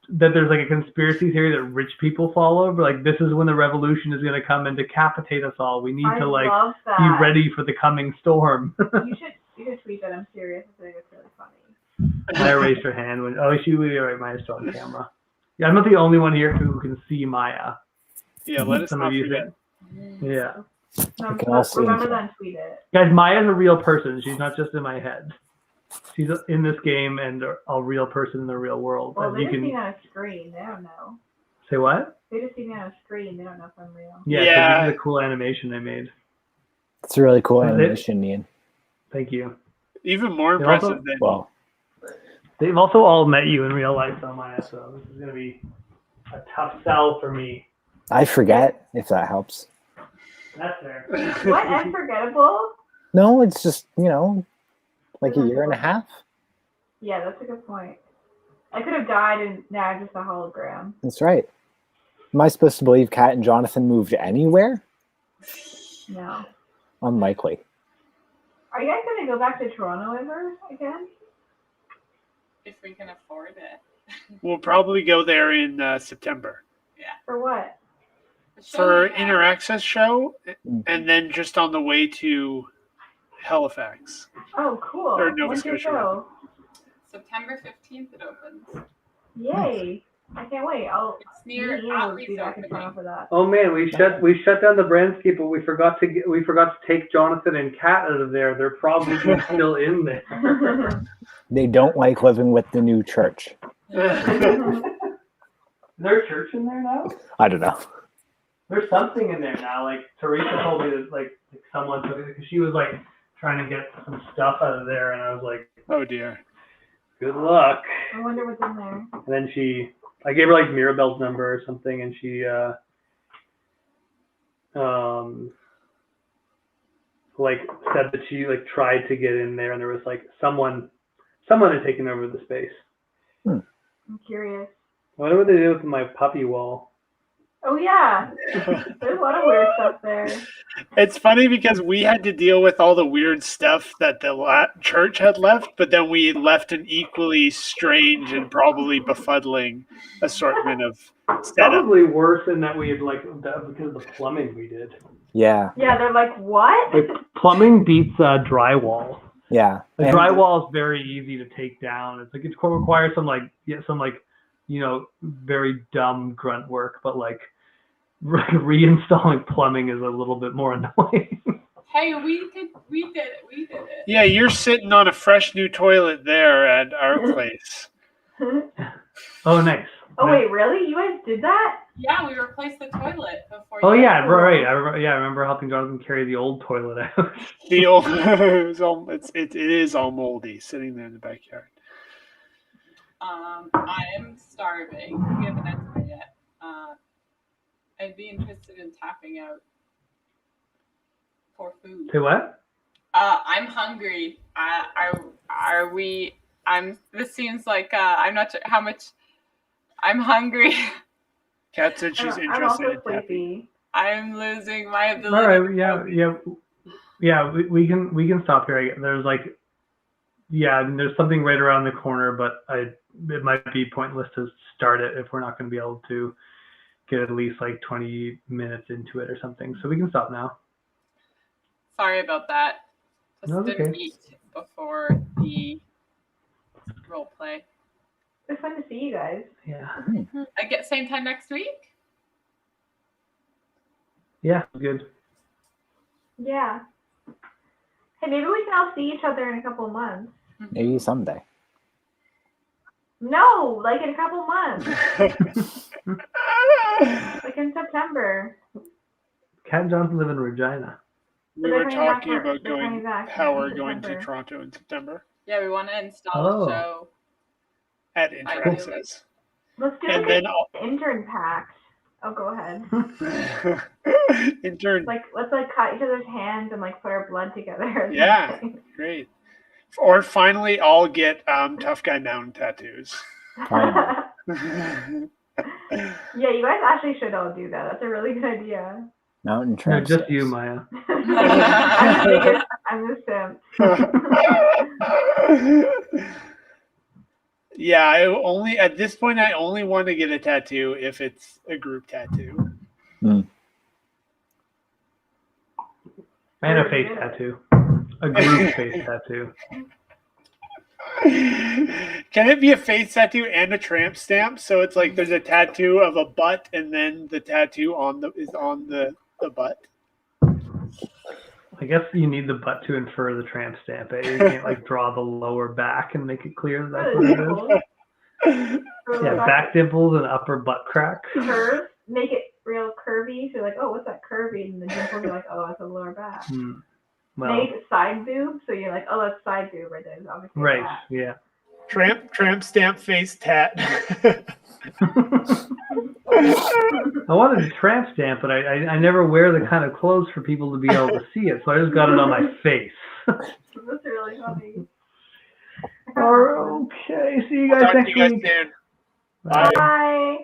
that there's like a conspiracy theory that rich people follow, but like this is when the revolution is going to come and decapitate us all. We need to like be ready for the coming storm. You should tweet that. I'm serious. I think it's really funny. Maya raised her hand when Maya's still on camera. Yeah, I'm not the only one here who can see Maya. Yeah, let us not forget. Yeah. Remember that and tweet it. Guys, Maya's a real person. She's not just in my head. She's in this game and a real person in the real world. Well, they just see me on a screen. They don't know. Say what? They just see me on a screen. They don't know if I'm real. Yeah. This is a cool animation I made. It's a really cool animation, Ian. Thank you. Even more impressive than... Well, they've also all met you in real life, though, Maya, so this is going to be a tough sell for me. I forget, if that helps. That's fair. What? Unforgettable? No, it's just, like a year and a half. Yeah, that's a good point. I could have died and now I'm just a hologram. That's right. Am I supposed to believe Kat and Jonathan moved anywhere? No. Unlikely. Are you guys going to go back to Toronto ever again? If we can afford it. We'll probably go there in September. Yeah. For what? For Inner Access show, and then just on the way to Halifax. Oh, cool. Or Nova Scotia. September 15th it opens. Yay. I can't wait. It's near be back in Toronto for that. Oh man, we shut down the Brandscape, but we forgot to take Jonathan and Kat out of there. They're probably still in there. They don't like living with the new church. Is there a church in there now? I don't know. There's something in there now. Like Teresa told me that like someone took it because she was like trying to get some stuff out of there, and I was like, oh dear. Good luck. I wonder what's in there. And then I gave her like Mirabelle's number or something, and she like said that she like tried to get in there, and there was like someone had taken over the space. I'm curious. I wonder what they did with my puppy wall. Oh yeah, there's a lot of weird stuff there. It's funny because we had to deal with all the weird stuff that the church had left, but then we left an equally strange and probably befuddling assortment of setup. Probably worse than that we had because of the plumbing we did. Yeah. Yeah, they're like, what? Like plumbing beats drywall. Yeah. The drywall is very easy to take down. It's like it requires some very dumb grunt work, but like reinstalling plumbing is a little bit more annoying. Hey, we did it. Yeah, you're sitting on a fresh new toilet there at our place. Oh, nice. Oh wait, really? You guys did that? Yeah, we replaced the toilet before. Oh yeah, right. I remember helping Jonathan carry the old toilet out. The old, it is all moldy, sitting there in the backyard. I am starving. We haven't answered yet. I'd be interested in tapping out for food. Say what? I'm hungry. Are we? This seems like I'm not sure how much. I'm hungry. Kat said she's interested in tapping. I'm losing my ability. All right. Yeah. Yeah, we can stop here. There's like, yeah, and there's something right around the corner, but it might be pointless to start it if we're not going to be able to get at least like 20 minutes into it or something. So we can stop now. Sorry about that. Just No, it's didn't okay. meet before the role play. It's fun to see you guys. Yeah. I get same time next week. Yeah, good. Yeah. Hey, maybe we can all see each other in a couple of months. Maybe someday. No, like in a couple months. Like in September. Cat and Johnson live in Regina. We They're were coming back talking for- about they're coming back how in we're going to September. Toronto in September Yeah, we want to install Oh. a show. at I Intern do. says. Let's do And like then an intern pact. Oh, go ahead. Intern, Like, let's like cut each other's hands and like put our blood together. Or Yeah. something. great. Or finally, all get Tough Guy Mountain tattoos. Finally. Yeah, you guys actually should all do that. That's a really good idea. Mountain No, tramp just steps. you, Maya. I'm the simp. Yeah, I only at this point I only want to get a tattoo if it's a group tattoo. And a face tattoo. A group face tattoo. Can it be a face tattoo and a tramp stamp? So it's like there's a tattoo of a butt and then the tattoo is on the butt. I guess you need the butt to infer the tramp stamp. Eh? You can't like draw the lower back and make it clear that that's what it is. Yeah, back dimples and upper butt crack. Curve, make it real curvy. So you're like, oh, what's that curvy? And the dimples are like, oh, that's a lower back. Well, Make it side boob. So you're like, oh, that's side boob right there. It's obviously right, that. yeah. Tramp stamp face tat. I wanted a tramp stamp, but I never wear the kind of clothes for people to be able to see it, so I just got it on my face. That's really funny. Okay, see you guys Talk to next you guys week. soon. Bye. Bye.